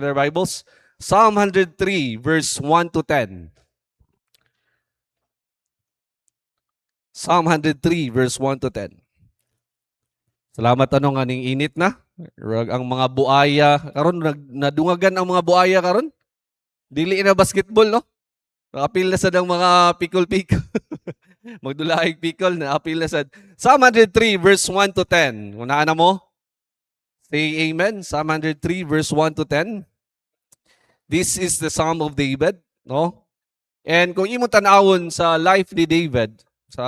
their Bibles. Psalm 103, verse 1 to 10. Psalm 103, verse 1 to 10. Salamat anong aning init na. Rag ang mga buaya karon nadungagan ang mga buaya karon. Dili na basketball no. Nakapil na sad ang mga pikol-pikol. Magdulaig pikol na apil na sad. Psalm 103 verse 1 to 10. Unaan na mo? Say amen. Psalm 103 verse 1 to 10. This is the Psalm of David, no? And kung imo tan-awon sa life ni David, sa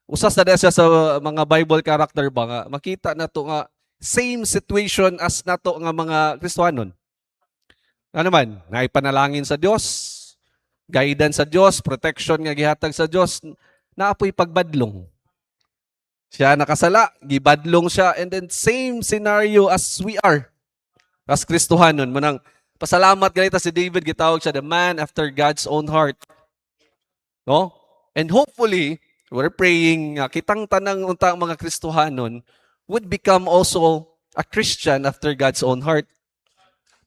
usas na siya sa mga Bible character ba nga, makita na to nga same situation as nato nga mga Kristiyanon. Ano man, naipanalangin sa Dios, guidance sa Dios, protection nga gihatag sa Dios, naapoy pagbadlong. Siya nakasala, gibadlong siya, and then same scenario as we are as Kristohanon. Manang pasalamat ganita si David, gitawag siya the man after God's own heart. No? And hopefully, we're praying kitang tanang untang mga Kristohanon would become also a Christian after God's own heart.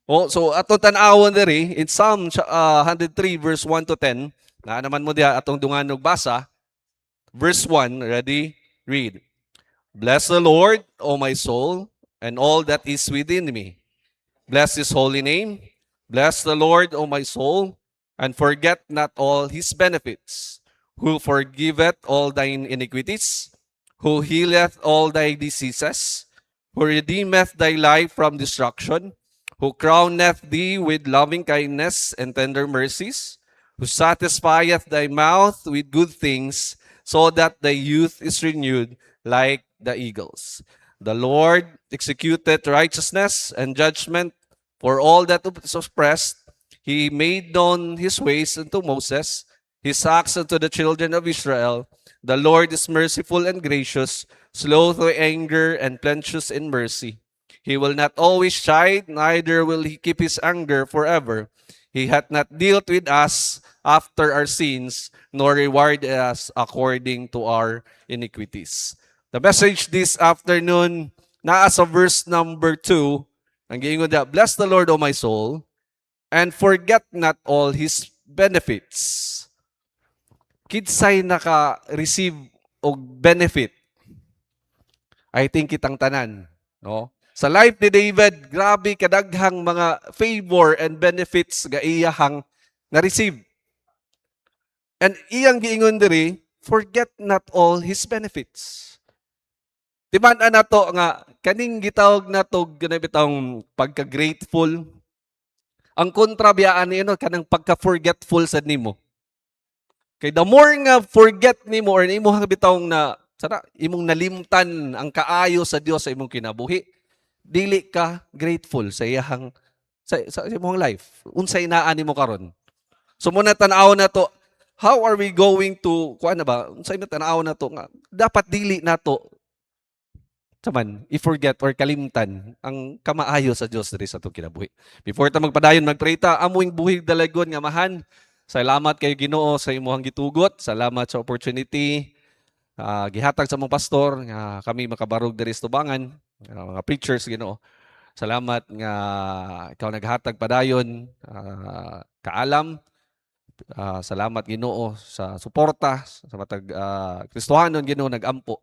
Oh, so atong tan-awon diri in Psalm 103 verse 1 to 10, na naman mo diha atong dunganog basa. Verse 1, ready? Read. Bless the Lord, O my soul, and all that is within me. Bless his holy name. Bless the Lord, O my soul, and forget not all his benefits, who forgiveth all thine iniquities, who healeth all thy diseases, who redeemeth thy life from destruction, who crowneth thee with loving kindness and tender mercies, who satisfieth thy mouth with good things, so that thy youth is renewed like the eagles. The Lord executed righteousness and judgment for all that is oppressed. He made known his ways unto Moses, his acts unto the children of Israel. The Lord is merciful and gracious, slow to anger and plenteous in mercy. He will not always chide, neither will he keep his anger forever. He hath not dealt with us after our sins, nor reward us according to our iniquities. The message this afternoon, naa sa verse number 2, ang giingon niya, bless the Lord, O my soul, and forget not all his benefits. Kidsay naka-receive og benefit, I think kitang tanan, no? Sa life ni David, grabe kadaghang mga favor and benefits ga iyahang na-receive. And iyang giingon diri, forget not all his benefits. Timan-an nato nga kaning gitawag nato ganay bitawng pagka-grateful. Ang kontra biyaan niyo kanang pagka-forgetful sad nimo. Kay the more nga forget nimo or imo nga bitawng na sana imong nalimtan ang kaayo sa Dios sa imong kinabuhi, dili ka grateful sa iyang sa imong life. Unsay naa nimo karon? So muna tan-aw na to, how are we going to kuan na ba? Unsay tan-aw na to nga dapat dili nato taman i-forget or kalimtan ang kamaayo sa Dios diri sa atong kinabuhi. Before ta magpadayon magpray ta, amuing buhig dalagon nga mahan. Salamat kay Ginoo sa imong gitugot. Salamat sa opportunity gihatag sa mong pastor nga kami makabarog diri sa tubangan, mga preachers Ginoo. Salamat nga ikaw naghatag padayon kaalam. Salamat Ginoo sa suporta sa matag Kristohanon Ginoo nag-ampo.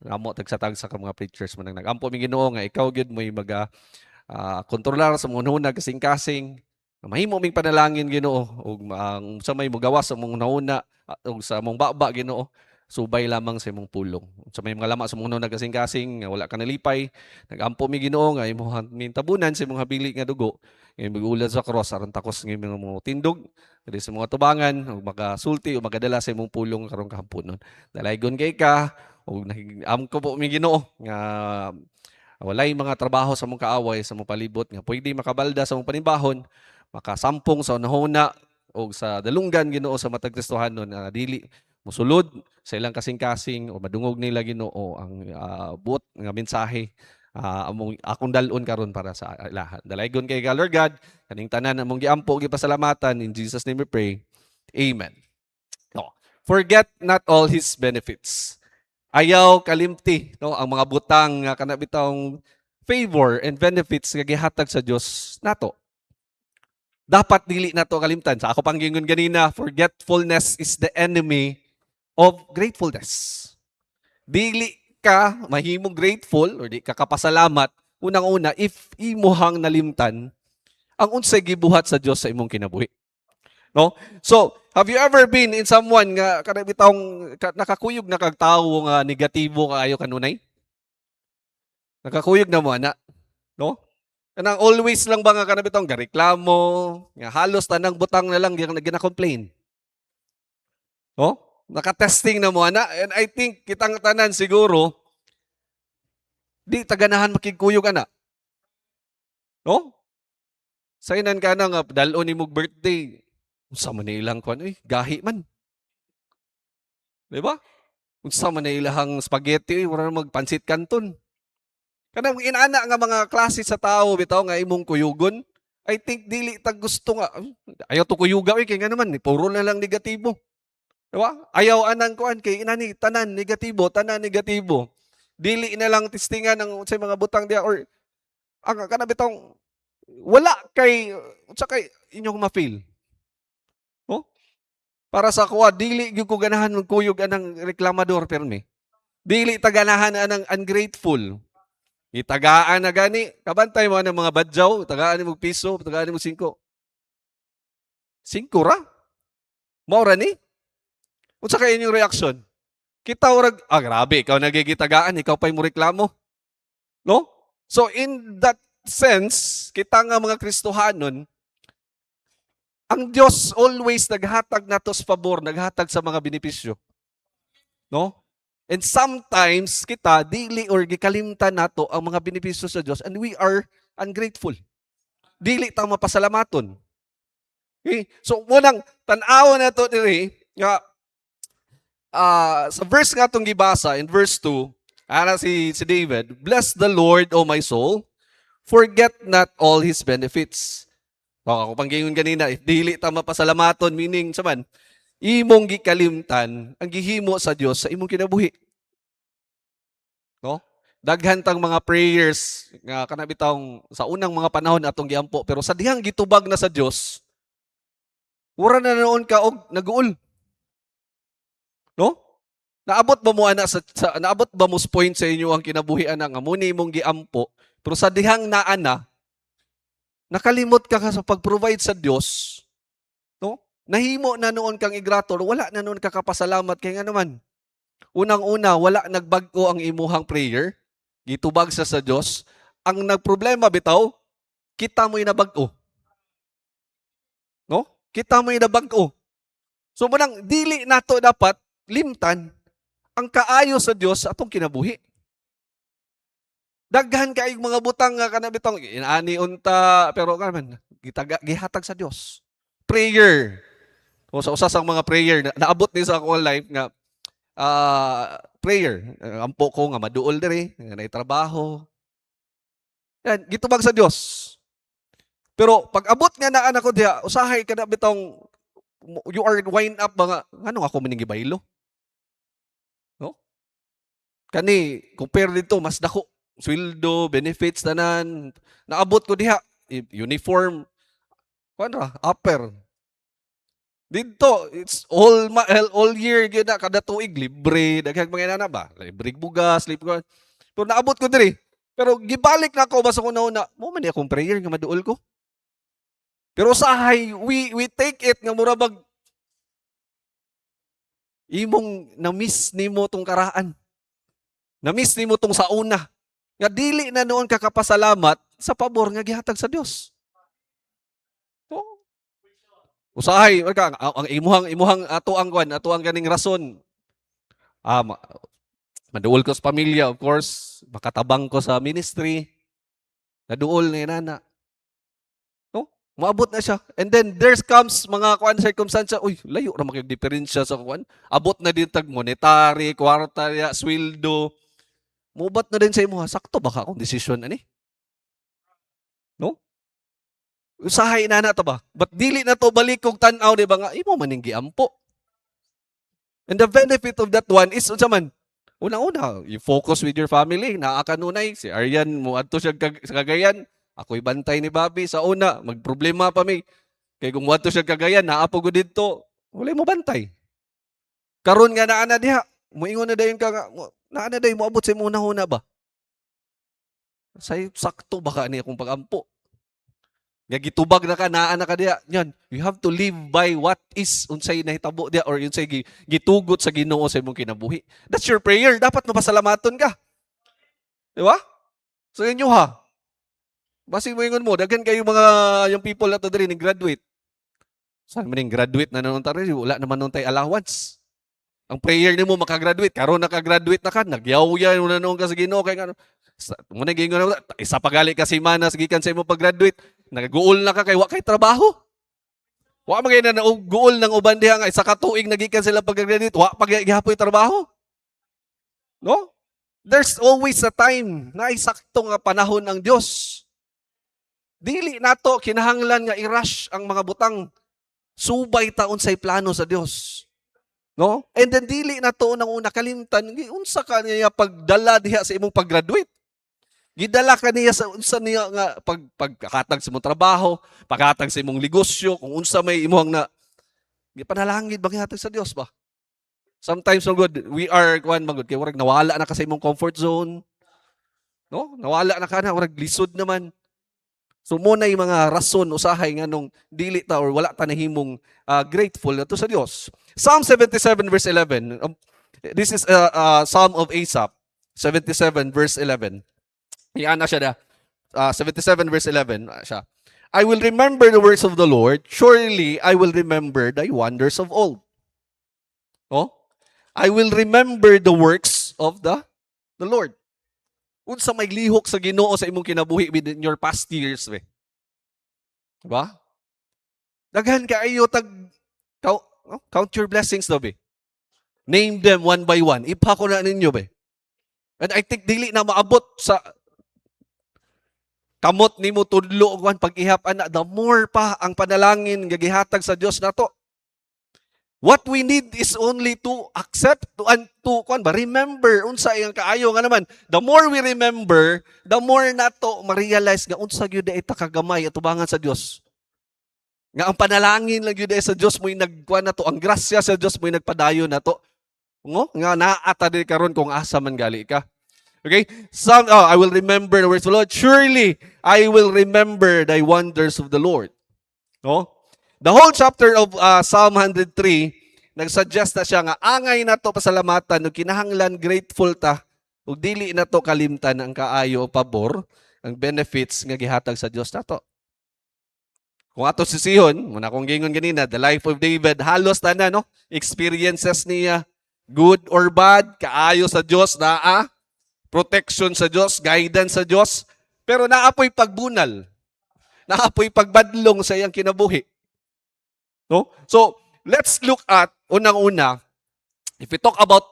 Amo tagsatag sa mga preachers man nag-ampo mi Ginoo nga ikaw gyud mo'y kontrolar sa mga hunahuna kasing-kasing. Mahimo ming panalangin Ginoo ug ang sa may mogawas sa mga hunahuna ug sa mong baba Ginoo subay lamang sa imong pulong. Sa may mga lama sa mga hunahuna kasing-kasing nga wala ka nalipay, nag-ampo mi Ginoo nga imong tabunan sa imong habili nga dugo. Nga miguulad sa cross aron takos ng imong tindog diri sa mga tubangan ug makasulti ug magadala sa imong pulong karong kahamponon. Dalaygon kay ka ug ko po mi Ginoo nga walay mga trabaho sa mong kaaway sa mong palibot nga pwede makabalda sa mong panibahon, makasampong sa unahuna o sa dalunggan Ginoo sa matag Kristohanon na dili musulod sa ilang kasing-kasing o madungog nila Ginoo ang buot nga mensahe among akong dalon karon para sa ilahan. Dalaygon kay God, Lord God, kaning tanan among giampo gipasalamatan in Jesus name we pray. Amen. No. Forget not all his benefits. Ayaw kalimti no ang mga butang nga kanabitang favor and benefits nga gihatag sa Dios nato. dapat dili na to kalimtan. Sa ako pang gingon ganina, forgetfulness is the enemy of gratefulness. Dili ka mahimong grateful or di ka kapasalamat unang-una if imuhang nalimtan ang unsay gibuhat sa Dios sa imong kinabuhi. No? So, have you ever been in someone nga kada bitawng nakakuyog na kag tawo nga negatibo kaayo kanunay? Nakakuyog na mo ana, no? Kanang always lang ba nga kana bitawng gareklamo, nga halos tanang butang na lang gina-complain. No? Naka-testing na mo ana, and I think kitang tanan siguro di taganahan makigkuyog ana. No? Sainan ka na nga dal-on imong birthday. Unsa man na ilang kwan, gahi man. Di ba? Unsa man na ilahang spaghetti, wala na magpansit kanton. Kanang inaana nga mga klase sa tao bitaw nga imong kuyugon, I think dili tag gusto nga ayaw to kuyuga kay nga naman puro na lang negatibo. Di ba? Ayaw anang kuan kay inani tanan negatibo. Dili na lang testingan ng sa mga butang dia or ang kana bitong wala kay unsa kay inyong ma-feel. No? Para sa kuwa dili gyud ko ganahan magkuyog anang reklamador perme. Dili taganahan anang ungrateful. Itagaan na gani, kabantay mo ng mga badyaw, tagaan mo piso, tagaan mo 5. 5 ra? Maura ni? Unsa kay inyong reaction? Kita orag, grabe, ikaw nagigitagaan, ikaw pa'y mo reklamo. No? So in that sense, kita nga mga Kristohanon, ang Diyos always naghatag nato sa pabor, naghatag sa mga benepisyo. No? And sometimes kita dili or gikalimtan nato ang mga benepisyo sa Dios and we are ungrateful. Dili ta mapasalamaton. Okay? So munang tan-aw nato diri nga sa verse nga tong gibasa in verse 2, ana si David, "Bless the Lord, O my soul, forget not all his benefits." Ako pang gingon kanina, dili ta mapasalamaton meaning saman imong gikalimtan ang gihimo sa Dios sa imong kinabuhi. No? Daghan tang mga prayers nga kana bitawng sa unang mga panahon atong giampo pero sa dihang gitubag na sa Dios, wala na noon ka og naguol. No? Naabot ba mo ana naabot ba mo point sa inyo ang kinabuhi ana nga muni imong giampo pero sa dihang naana nakalimot ka sa pag-provide sa Dios. No? Nahimo na noon kang igrator, wala na noon ka kapasalamat kay nga naman. Unang-una, wala nagbag-o ang imuhang prayer, gitubag sa Dios. Ang nagproblema bitaw, kita mo'y nabag-o. No? Kita mo'y nabag-o. So munang dili nato dapat limtan ang kaayo sa Dios sa atong kinabuhi. Daghan kaayong mga butang nga kana bitong inaani unta pero kaman gihatag sa Dios. Prayer. O sa usas ang mga prayer naabot ni sa akong life nga prayer. Ampo ko nga maduol diri, nga nay trabaho. Yan, gitubag sa Dios. Pero pag abot nga naa nako diha, usahay kada bitong you are wind up mga ano ako maning gibaylo. No? Kani compare dito mas dako sweldo, benefits tanan. Naabot ko diha uniform kuan upper. Dito, it's all year gyud na kada tuig libre daghang mga inana ba? Libre bugas, libre. Pero naabot ko diri. Pero gibalik na ako basta ko nauna, mo man akong prayer nga maduol ko. Pero usahay we take it nga murabag imong na-miss nimo tong karaan. Na-miss nimo tong sauna. Nga dili na noon ka kapasalamat sa pabor nga gihatag sa Dios. Usahay ang imuhang ato ang ganing rason. Maduol ko sa pamilya, of course, makatabang ko sa ministry. Naduol ni nana. No? Maabot na siya. And then there comes mga circumstances, layo ra makig diferensya sa abot na din tag monetary, kwarta, sweldo. Mubat na din sa imo, sakto ba ka akong desisyon ani? No? Usahay na to ba? But dili na to balik kog tan-aw di ba nga imo maning giampo. And the benefit of that one is unsa man? Una-una, you focus with your family. Naa kanunay si Aryan mo adto siya sa Cagayan, ako'y bantay ni Bobby sa una, magproblema pa mi. Kay kung wato siya Cagayan, naapo ko dito, wala mo bantay. Karon nga naana diha, moingon na dayon ka nga, naana dayon mo abot sa imong una ba? Say sakto baka ni akong pagampo. Nga gitubag na ka, naa na ka diya. Yan, you have to live by what is unsay nahitabo diya or unsay gitugot sa Ginoo sa imong kinabuhi. That's your prayer. Dapat mapasalamaton ka. Di ba? So inyo ha. Basig mo ingon mo, daghan kayo mga yung people na to diri ni graduate. Saan man yung graduate na nanon tari, wala naman nun tay allowance. Ang prayer nimo makagraduate, karon nakagraduate na ka, nagyaw-yaw na noon ka sa Ginoo kay ano. Mo na gingon na isa pagali ka semana gikan sa imong pag-graduate, nagaguol na ka kay wa kay trabaho. Wa magay na guol ng uban diha nga isa ka tuig nagikan sila pag-graduate, wa pa gihapoy trabaho. No? There's always a time na isakto nga panahon ang Dios. Dili nato kinahanglan nga i-rush ang mga butang. Subay taon say plano sa Dios. No? And then dili na to una kalimtan, unsa ka niya pagdala diha sa imong pag-graduate. Gidala ka niya sa unsa niya nga pagkakatag sa imong trabaho, pagkatag sa imong negosyo, kung unsa may imong na gipanalangin bang hatag sa Dios ba? Sometimes no good, we are kuan magud kay warag nawala na ka sa imong comfort zone. No? Nawala na ka na warag lisod naman. So muna yung mga rason usahay nga nung dili ta or wala ta nahimong grateful na to sa Dios. Psalm 77 verse 11. This is Psalm of Asaph. 77 verse 11. Iyan na siya na. 77 verse 11 siya. I will remember the works of the Lord. Surely I will remember thy wonders of old. Oh? I will remember the works of the Lord. Unsa may lihok sa Ginoo sa imong kinabuhi within your past years, be. Diba? Daghan kaayo count your blessings daw, be. Name them one by one. Ipha ko na ninyo, be. And I think dili na maabot sa kamot nimo tudlo kuan pag-ihap ana, the more pa ang panalangin nga gihatag sa Dios nato. What we need is only to accept and to remember unsa iyang kaayo nga naman. The more we remember, the more nato ma-realize nga unsa gyud ay kagamay atubangan sa Dios. Nga ang panalangin lang gyud sa Dios mo'y nagkuan nato, ang grasya sa Dios mo'y nagpadayon nato. Ngo nga naata di karon kung asa man gali ka. Okay? I will remember the words of the Lord. Surely I will remember thy wonders of the Lord. No? The whole chapter of Psalm 103, nagsuggest na siya nga angay na to pasalamatan, no kinahanglan grateful ta, ug dili na to kalimtan ang kaayo o pabor, ang benefits nga gihatag sa Dios nato. Kung ato sisihon, muna kong gingon ganina, the life of David, halos na no? Experiences niya, good or bad, kaayo sa Dios, protection sa Dios, guidance sa Dios, pero naapoy pagbunal, naapoy pagbadlong sa iyang kinabuhi. No? So, let's look at, unang-una, if we talk about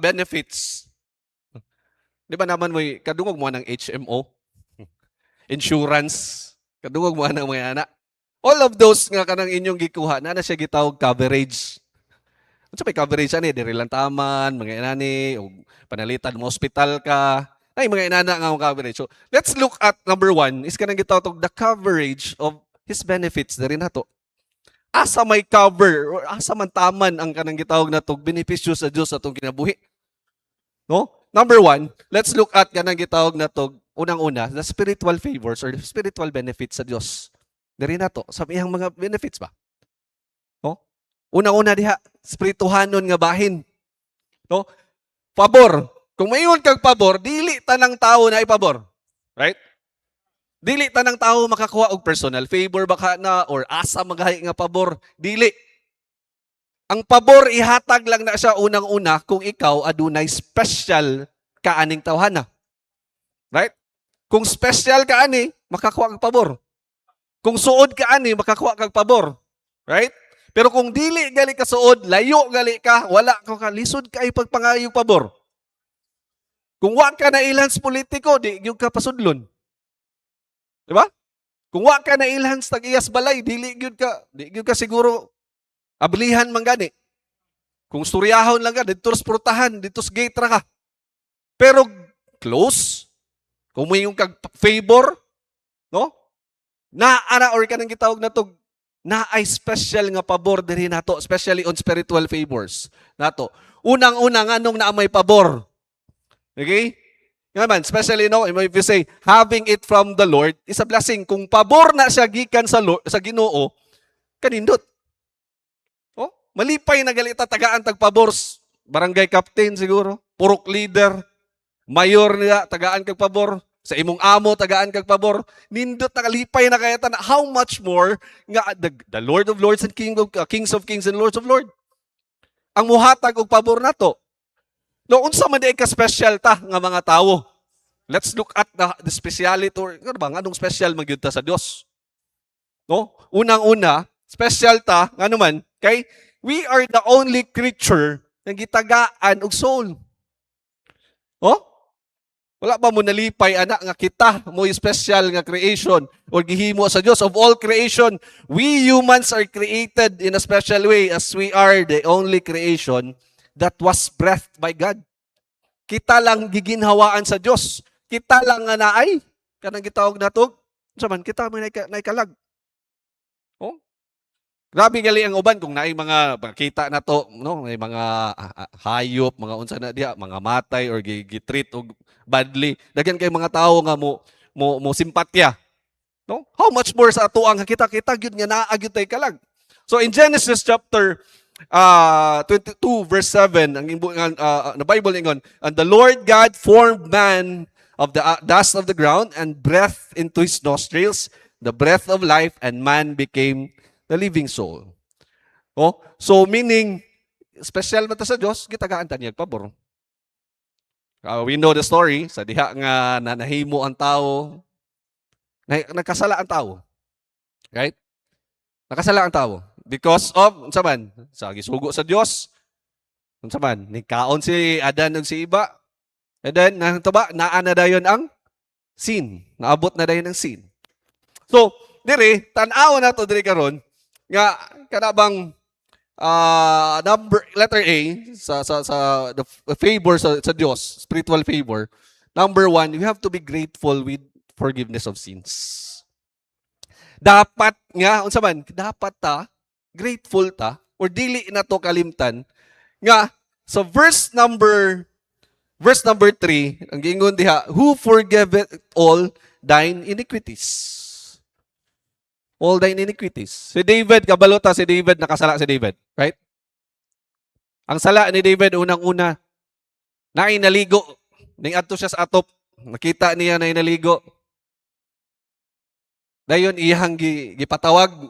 benefits, di ba naman mo, kadungog mo ng HMO, insurance, kadungog mo ng mga anak. All of those nga kanang inyong gikuha, na siya gitawag coverage. Ano may coverage ani? Diri lang taman, mga inani, o panalitan mo hospital ka, ay mga inana nga coverage. So, let's look at number one, is kanang gitawag the coverage of his benefits, diri na to. Asa may cover or asa man taman ang kanang gitawag na tog benepisyo sa Dios atong kinabuhi. No? Number one, let's look at kanang gitawag na tog unang-una, the spiritual favors or the spiritual benefits sa Dios. Diri na to, sa iyang mga benefits ba? No? Unang-una diha, spirituhanon nga bahin. No? Pabor. Kung mayon kag pabor, dili tanang tao na ipabor. Right? Dili tanang tao makakuha og personal favor baka na or asa magahi nga pabor. Dili. Ang pabor ihatag lang na siya unang-una kung ikaw adunay special kaaning tawhana. Right? Kung special ka ani, makakuha kag pabor. Kung suod ka ani, makakuha kag pabor. Right? Pero kung dili gali ka suod, layo gali ka, wala ka lisod ka ay pagpangayo pabor. Kung wa ka na ilans politiko, di gyud ka pasudlon. Diba? Kung wa ka na ilhans tag-iyas balay, dili gyud ka siguro ablihan man gani. Kung storyahon lang ka, dito sa portahan, dito sa gate ra ka. Pero close, kung may yung kag favor, no? Naara or kanang gitawag na to na ay special nga pabor diri nato, especially on spiritual favors nato. Unang-una nganong naa may pabor. Okay? Nga man, especially if you say having it from the Lord is a blessing. Kung pabor na siya gikan sa Lord, sa Ginoo, kanindot. Oh, malipay na galita tagaan tagpabor, barangay captain siguro, purok leader, mayor niya tagaan kag pabor, sa imong amo tagaan kag pabor, nindot na kalipay na kaya na how much more nga the Lord of Lords and Kings of Kings and Lords of Lords. Ang muhatag og pabor nato. No, unsa man di ka special ta nga mga tawo. Let's look at the speciality or ano ba anong special magyud ta sa Dios. No? Unang-una, special ta ngano man kay we are the only creature nga gitagaan og soul. Oh? Wala ba mo nalipay ana nga kita mo special nga creation or gihimo sa Dios of all creation. We humans are created in a special way as we are the only creation that was breathed by God. Kita lang giginhawaan sa Dios. Kita lang nga naay kanang gitawag nato. Unsa man kita may naikalag. Oh? Grabe gali ang uban kung naay mga kita nato, no, may mga hayop, mga unsa na diha, mga matay or gitreat og badly. Daghan kay mga tawo nga mo simpatya. No? How much more sa ato ang kita gyud nga naa gyud tay kalag. So in Genesis chapter 22 verse 7 ang the Bible ingon, and the Lord God formed man of the dust of the ground and breathed into his nostrils the breath of life, and man became the living soul. Oh, so meaning special man ta sa Dios, gitagaan ta niya pabor. We know the story sa diha nga nanahimo ang tao, nagkasala ang tao. Right? Nakasala ang tao. Because of, unsa man, sa gisugo sa Dios, unsa man, nikaon si Adan ug si Iba. And then, naa na dayon ang sin. Naabot na dayon ang sin. So, dire, tan-aw na to dire karon nga kanabang letter A sa the favor sa Dios, spiritual favor. Number 1, you have to be grateful with forgiveness of sins. Dapat nga unsa man, dapat ta grateful ta or dili na to kalimtan nga sa verse number 3 ang giingon diha, who forgiveth all thine iniquities. All thine iniquities. Si David, kabalota si David, nakasala si David. Right? Ang sala ni David, unang-una, nainaligo. Ning-adto siya sa atop. Nakita niya na inaligo. Dayon, iyang gipatawag.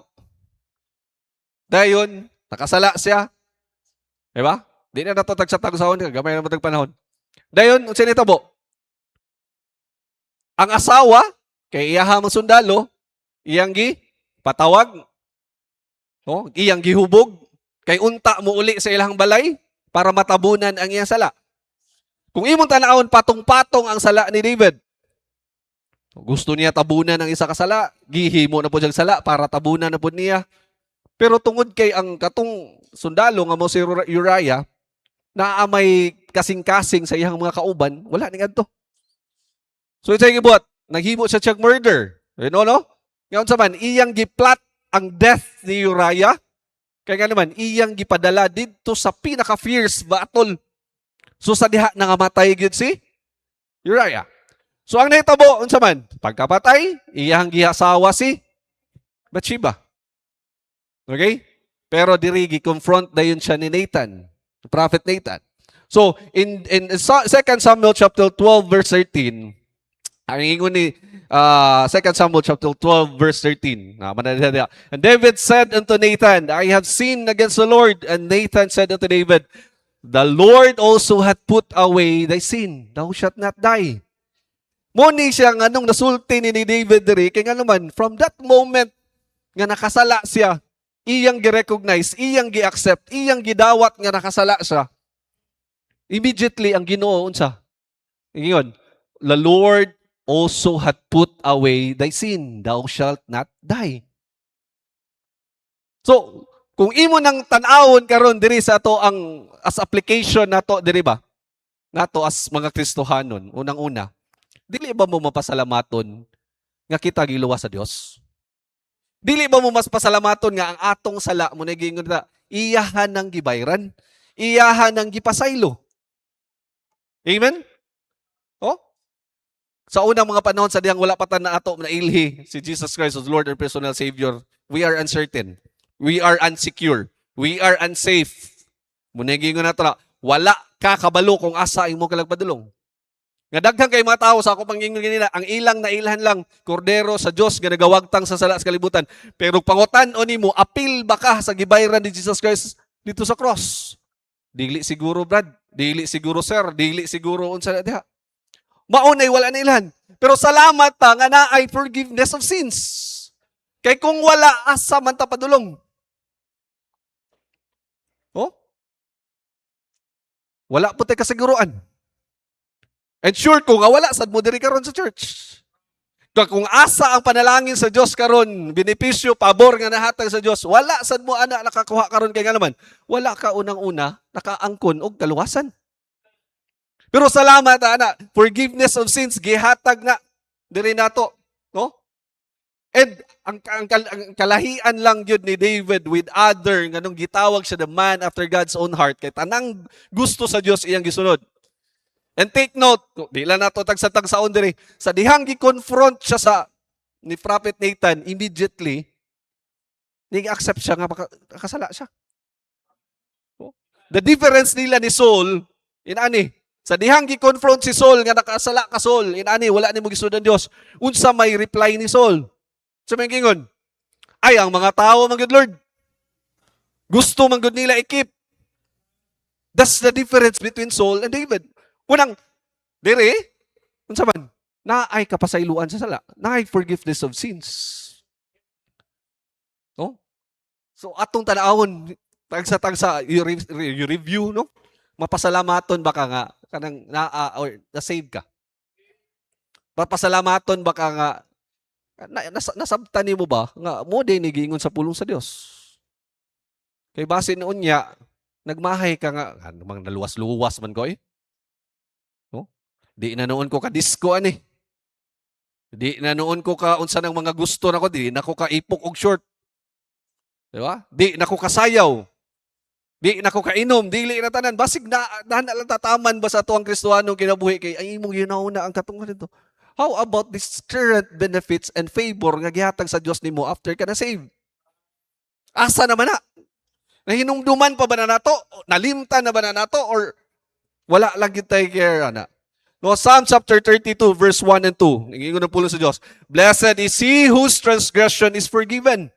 Dayon, nakasala siya. Diba? Di na natatag sa tagusahon. Gamay na matag panahon. Dayon, unsa ni tabo? Ang asawa, kay iyaha mang sundalo, iyang patawag, oh, iyang gihubog, kay unta mo uli sa ilang balay para matabunan ang iyang sala. Kung imong tanawon, patong-patong ang sala ni David. Gusto niya tabunan ang isa ka sala, gihimo na po siyang sala para tabunan na po niya. Pero tungod kay ang katong sundalo nga mo si Uriah, na may kasing-kasing sa iyang mga kauban, wala ning adto. So ito yung ibuot, naghimo siya siyang murder. You know, no? Ngayon sa man, iyang giplat ang death ni Uriah. Kaya nga naman, iyang gipadala dito sa pinaka-fierce battle. So sa diha nangamatay gyud si Uriah. So ang nahitabo, unsa man, pagkapatay, iyang gihasawa si Bathsheba. Okay? Pero diri gi-confront dayon siya ni Nathan, Prophet Nathan. So in 2 Samuel chapter 12 verse 13, ang ingon ni 2 Samuel chapter 12 verse 13. And David said unto Nathan, I have sinned against the Lord. And Nathan said unto David, the Lord also hath put away thy sin. Thou shalt not die. Muni siya nga nung nasulti ni David diri, kaya nga naman, from that moment nga nakasala siya, iyang gi-recognize, iyang gi-accept, iyang gidawat nga nakasala siya, immediately ang Ginoo unsa? Ingon, the Lord also hath put away thy sin. Thou shalt not die. So, kung imo nang tan-awon karon diri sa ato ang as application nato diri ba? Nato as mga Kristohanon, unang-una, dili ba mo mapasalamaton nga kita giluwas sa Dios? Dili ba mo mas pasalamaton nga ang atong sala mo na gingon na iyahan ng gibayran, iyahan ng gipasaylo. Amen? Oh? Sa unang mga panahon sa diyang wala pa tan na ato na ilhi si Jesus Christ as Lord and personal Savior, we are uncertain. We are unsecure. We are unsafe. Muna gingon nato na wala ka kabalo kung asa imo kalagpadulong. Nga daghang kay mga tao sa ako pangingon nila, ang ilang nailhan lang kordero sa Dios nga nagawagtang sa sala sa kalibutan. Pero pangutan-on nimo, apil ba ka sa gibayran ni Jesus Christ dito sa cross? Dili siguro, Brad. Dili siguro, sir. Dili siguro unsa na diha. Maunay wala na ilhan. Pero salamat ta nga naay forgiveness of sins. Kay kung wala, asa man ta padulong. Oh? Wala po tayo kasiguruan. And sure ko nga wala sad mo diri karon sa church. Kung asa ang panalangin sa Dios karon, benepisyo, pabor nga nahatag sa Dios, wala sad mo ana nakakuha karon kay nga naman. Wala ka unang-una nakaangkon og kaluwasan. Pero salamat ana, forgiveness of sins gihatag na diri nato, no? And ang kalahian lang yun ni David with other nga nung gitawag siya the man after God's own heart kay tanang gusto sa Dios iyang gisunod. And take note, di lang nato tagsa-tagsaon diri, sa dihang gi-confront siya sa ni Prophet Nathan, immediately, nag-accept siya nga kasala siya. The difference nila ni Saul, inani, sa dihang gi-confront si Saul nga nakasala ka Saul, inani, wala ni mo gisunod ang Dios, unsa may reply ni Saul? Sa may gingon, ay, ang mga tao, mga good Lord, gusto man gud nila ikip. That's the difference between Saul and David. Unang, dire, unsa man, naay kapasayloan sa sala, naay forgiveness of sins. No? So, atong tanawon, tagsa-tagsa, you review, no? Mapasalamaton baka nga, kanang or na-save ka. Mapasalamaton baka nga, nasabtan mo ba, nga mo din nigingon sa pulong sa Dios. Kay base noon niya, nagmahay ka nga, namang naluwas-luwas man ko eh. Di na noon ko ka disco ani. Di na noon ko ka unsa nang mga gusto nako, di na ko ka ipok og short. Di ba? Di na ko kasayaw. Di na ko kainom, dili na tanan. Basig na lang tataman ba sa tuwang Kristohanong kinabuhi kay ay imong ginauna ang katungod nito. How about this current benefits and favor nga gihatag sa Dios nimo after ka na save? Asa naman na? Nahinumduman pa ba na nato? Nalimtan na ba na nato? Or wala lang kitay care ana? No, Psalm chapter 32 verse 1 and 2. Ingon ng pulong sa Dios. Blessed is he whose transgression is forgiven,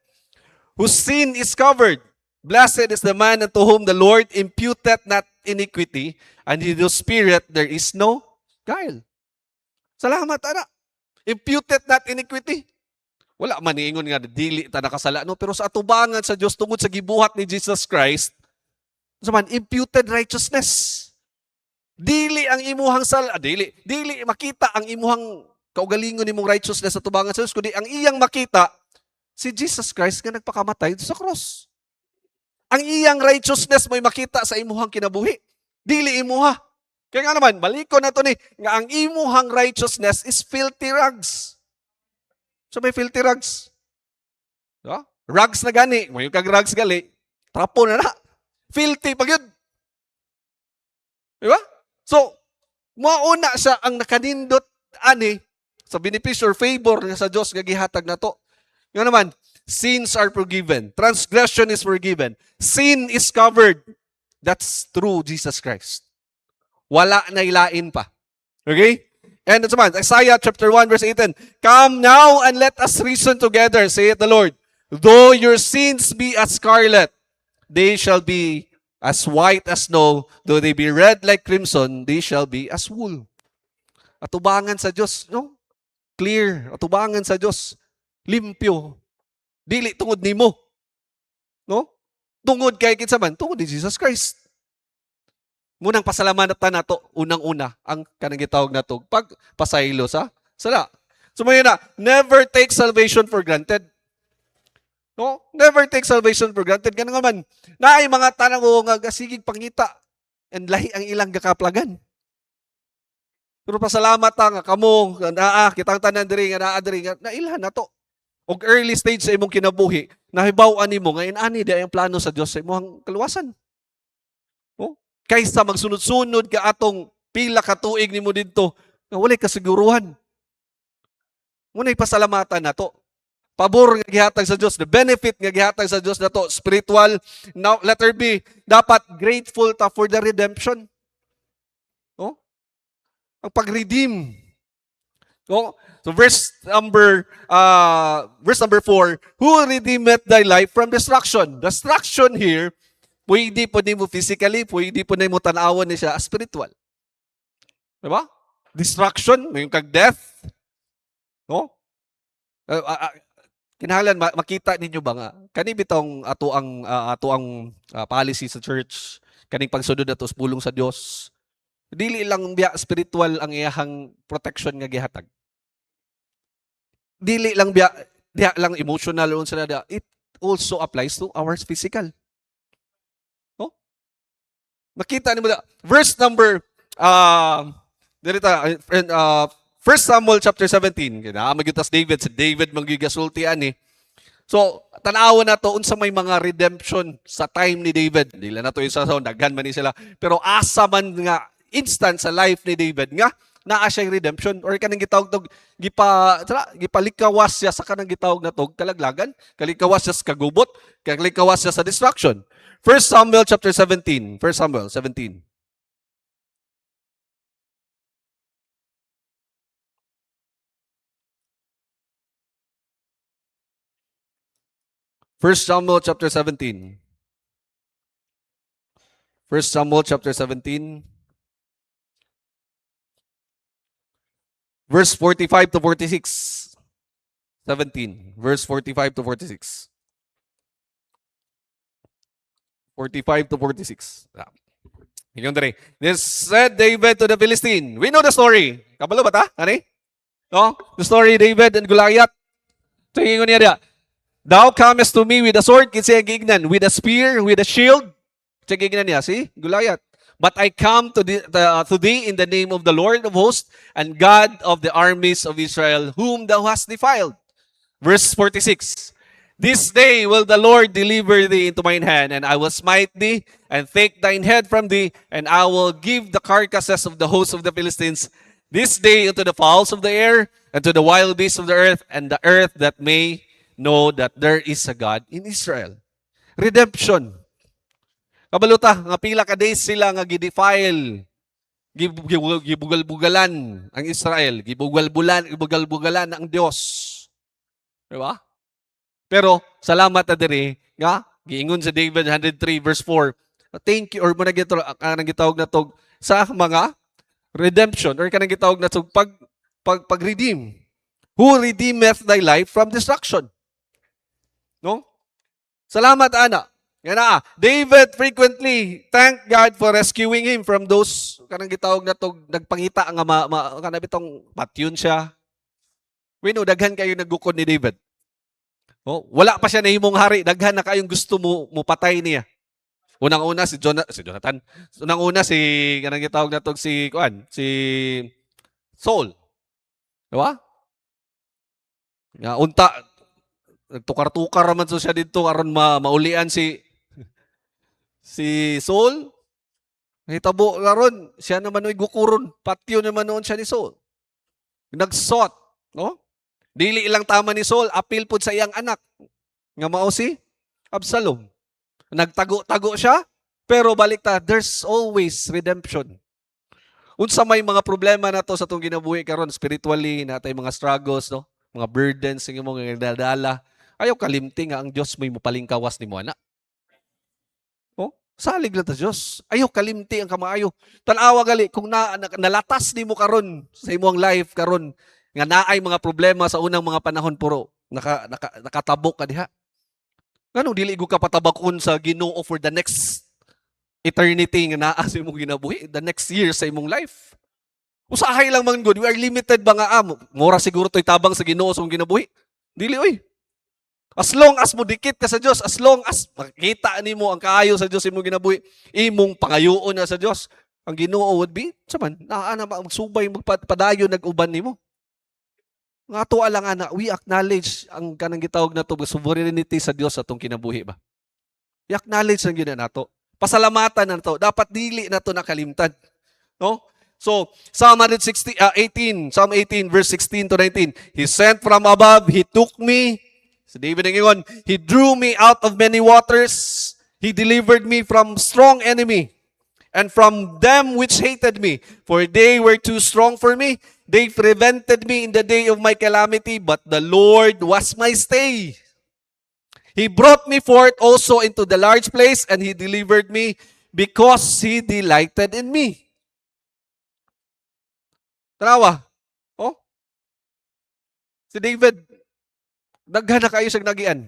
whose sin is covered. Blessed is the man unto whom the Lord imputeth not iniquity, and in whose spirit there is no guile. Salamat ana. Imputed not iniquity. Wala man ingon nga dili ta nakasala no, pero sa atubangan sa Dios tungod sa gibuhat ni Jesus Christ, sa man imputed righteousness. Dili ang imuhang sala, dili makita ang imuhang kaugalingon nimong righteousness sa tubangan sa Dios, kundi ang iyang makita si Jesus Christ nga nagpakamatay sa cross. Ang iyang righteousness mo'y makita sa imuhang kinabuhi. Dili imuha. Kaya nga naman, balikon na to ni, nga ang imuhang righteousness is filthy rags. So may filthy rags. Diba? Rags na gani, may kag rags gali, trapo na na. Filthy pag yun. Diba? So, mauna siya ang nakanindot ani sa benepisyo or favor nga sa Dios nga gihatag nato. Nga naman, sins are forgiven. Transgression is forgiven. Sin is covered. That's through Jesus Christ. Wala na ilain pa. Okay? And it's man, Isaiah chapter 1 verse 18. Come now and let us reason together, saith the Lord. Though your sins be as scarlet, they shall be as white as snow, though they be red like crimson, they shall be as wool. Atubangan sa Diyos, no? Clear. Atubangan sa Diyos, limpyo. Dili tungod nimo. No? Tungod kay kinsa man, tungod ni Jesus Christ. Munang pasalamatan nato unang-una ang kanang gitawag nato pagpasaylo sa sala. So may na, never take salvation for granted. No? Never take salvation for granted. Ganun naman. Naay mga tanang nga sigig pangita and lahi ang ilang gakaplagan. Pero pasalamat nga kamo, kitang tanan diri nga naa diri nga nailhan nato. Og early stage sa imong kinabuhi, nahibaw-an nimo nga inani di ang plano sa Dios sa imong kaluwasan. Oh? Kaysa magsunod-sunod ka atong pila ka tuig nimo didto, nga walay kasiguruhan. Muna'y pasalamatan nato. Pabor nga gihatag sa Dios, the benefit nga gihatag sa Dios nato, spiritual. Now, letter B, dapat grateful ta for the redemption. Oh? Ang pag-redeem. Oh? So verse number 4, who redeemeth thy life from destruction? Destruction here, pwede po nimo physically, pwede po nimo tanawon ni siya spiritual. Diba? Destruction, may kag-death. No? Kinahanglan makita ninyo ba nga kani bitong ato ang policy sa church kaning pagsunod nato sa pulong sa Dios, dili lang biya spiritual ang iyahang protection nga gihatag, dili lang biya diha lang emotional unsa na, it also applies to our physical. No? Makita nimo verse number dirita 1 Samuel chapter 17. Magitas David, si David magigasulti ani. So, tanawon na to unsa may mga redemption sa time ni David. Dila na to isa sa daghan man ni sila. Pero asa man nga instant sa life ni David nga naa siya redemption or kanang gitawag tog gipalikawas siya sa kanang gitawag na tog kalaglagan, kalikawas siya sa kagubot, kalikawas siya sa destruction. 1 Samuel chapter 17. 1 Samuel 17. First Samuel chapter 17. 1 Samuel chapter 17. Verse 45 to 46. 17. Verse 45 to 46. 45 to 46. Ikaw dere. This said David to the Philistine. We know the story. Kabalo ba ta? Ani? No? The story David and Goliath. Tingin ko niya. Thou comest to me with a sword, kinsa gignan, with a spear, with a shield. Kinsa gignan niya, si Goliath. But I come to thee in the name of the Lord of hosts and God of the armies of Israel, whom thou hast defiled. Verse 46. This day will the Lord deliver thee into mine hand, and I will smite thee, and take thine head from thee, and I will give the carcasses of the hosts of the Philistines this day unto the fowls of the air, and to the wild beasts of the earth, and the earth that may know that there is a God in Israel. Redemption. Kabaluta, nga pila ka days sila nga gidefile, gibugal-bugalan ang Israel, gibugal-bugalan ang Dios. Di ba? Pero salamat na diri nga giingon sa David 103 verse 4. Thank you or mo kanang gitawag na tog sa mga redemption or kanang gitawag na tog pag-redeem. Who redeemeth thy life from destruction? No? Salamat ana. Nga na, David frequently thank God for rescuing him from those kanang gitawag na tog nagpangita nga kana bitong patyon siya. Wino daghan kayo naggukod ni David. Oh, wala pa siya nahimong hari, daghan na kayong gusto mo patay niya. Unang-una si Jonathan. Unang-una si kanang gitawag na tog si Saul. Diba? Nga unta nagtukar-tukar man so siya dito aron maulian si Saul. Hitabo karon siya naman oy gukuron, patyo naman noon siya ni Saul. Nagsot, no? Dili ilang tama ni Saul, apil pud sa iyang anak nga mao si Absalom. Nagtago-tago siya, pero baliktad, there's always redemption. Unsa may mga problema nato sa atong ginabuhi karon spiritually, natay mga struggles, no? Mga burdens nga imong nagdadala. Ayaw kalimti nga ang Dios may mopalingkawas nimo ana. Oh, salig lang ta Dios. Ayaw kalimti ang kamaayo. Tan-awa gali kung nalatas nimo karon sa imong life karon nga naay mga problema sa unang mga panahon puro nakatabok ka diha. Ngano dili go ka patabakon sa Ginoo for the next eternity nga naa sa imong ginabuhi, the next year sa imong life. Usahay lang man good, we are limited ba nga mura siguro to'y tabang sa Ginoo sa imong ginabuhi. Dili oy. As long as mo dikit ka sa Dios, as long as makita nimo ang kaayo sa Dios imong ginabuhi, imong pangayoon na sa Dios, ang Ginoo would be saman naa na magsubay magpadayon nag-uban nimo. Nga tuwa lang ana, we acknowledge ang kanang gitawag nato sovereignty sa Dios atong kinabuhi ba. I-acknowledge ang gyud nato. Pasalamatan na nato. Dapat dili nato nakalimtan. No? So, Psalm 18 verse 16 to 19. He sent from above, he took me. Si David ang ingon, he drew me out of many waters. He delivered me from strong enemy and from them which hated me. For they were too strong for me. They prevented me in the day of my calamity, but the Lord was my stay. He brought me forth also into the large place, and he delivered me because he delighted in me. Tanawa. Oh, si David, daghan na kayo siyang nagian.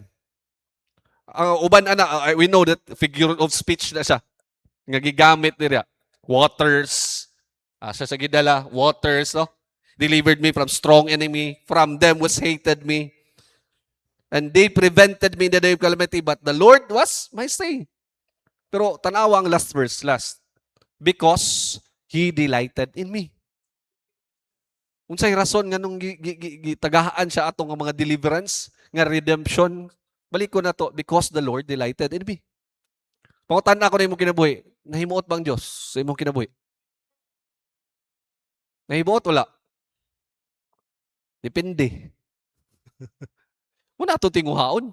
Uban ana, we know that figure of speech na siya. Nga gigamit nila. Waters. Siya sa gidala, waters, no? Delivered me from strong enemy, from them which hated me. And they prevented me in the day of calamity, but the Lord was my stay. Pero tanawa ang last verse, last. Because he delighted in me. Unsay rason nga nung gitagahaan siya atong mga deliverance, nga redemption, balik ko na to, because the Lord delighted in me. Pangutan ako na imong kinabuhi. Nahimuot bang Diyos sa imong kinabuhi? Nahimuot wala? Depende. Muna ito tinguhaon.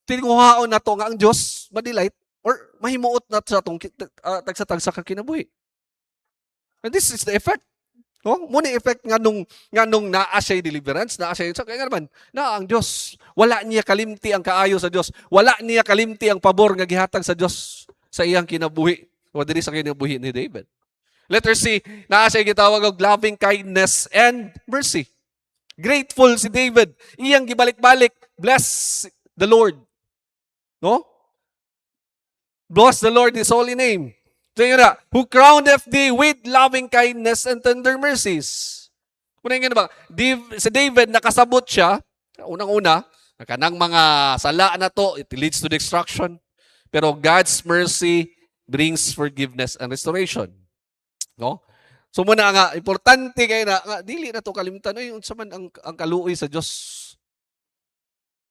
Tinguhaon na to nga ang Diyos madelight or mahimuot na sa atong tagsa-tagsa ka kinabuhi. And this is the effect. No? Muna effect nga nung naa siya deliverance, naa siya sa kaya naman, na ang Diyos, wala niya kalimti ang kaayo sa Diyos. Wala niya kalimti ang pabor nga gihatag sa Diyos sa iyang kinabuhi. O diri sa kinabuhi ni David. Letter C, naa siya gitawag og loving kindness and mercy. Grateful si David. Iyang gibalik-balik, bless the Lord. No? Bless the Lord, His holy name. So yun na, who crowneth thee with loving kindness and tender mercies. Kuna nga ba, si David, nakasabot siya, unang-una, kanang mga sala na to, it leads to destruction. Pero God's mercy brings forgiveness and restoration. No? So muna nga, importante kayo na, nga, dili na to kalimtan, ay, unsa man ang kaluoy sa Diyos.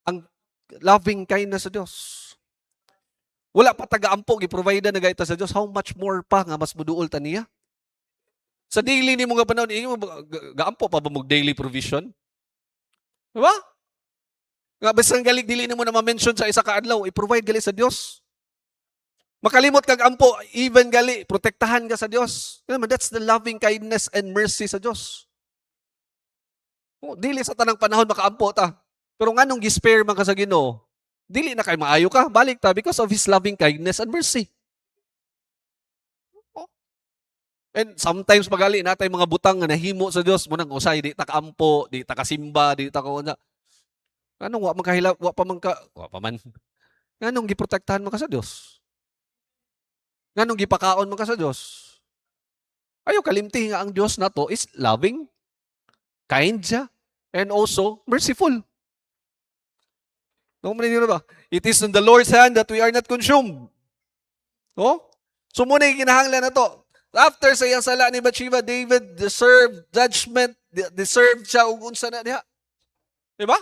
Ang loving kindness sa Diyos. Wala pa taga-ampo, giprovide na gaita sa Diyos, how much more pa nga mas muduol ta niya? Sa daily ni mga panahon, gaampo pa ba mo daily provision? Diba? Nga basang galig dili nimo na ma-mention sa isa ka adlaw, i-provide gali sa Dios. Makalimot kag ampo, even gali protektahan ka sa Dios. That's the loving kindness and mercy sa Dios. Dili sa tanang panahon makaampo ta. Pero nganong gi-spare man ka sa Ginoo, dili na kay maayo ka, balik ta because of His loving kindness and mercy. And sometimes magali natay mga butang nga nahimo sa Dios mo nang usay di ta kaampo, di ta kasimba, di ta kauna. Anong wa man kahila, wa pa man. Nganong giprotektahan man ka sa Dios? Nganong gipakaon man ka sa Dios? Ayo kalimti nga ang Dios nato is loving, kind siya, and also merciful. No, ba? It is in the Lord's hand that we are not consumed. No? So muna yung kinahanglan na to. After sa iyang sala ni Bathsheba, David deserved judgment, deserved siya ug unsa na diha. Diba?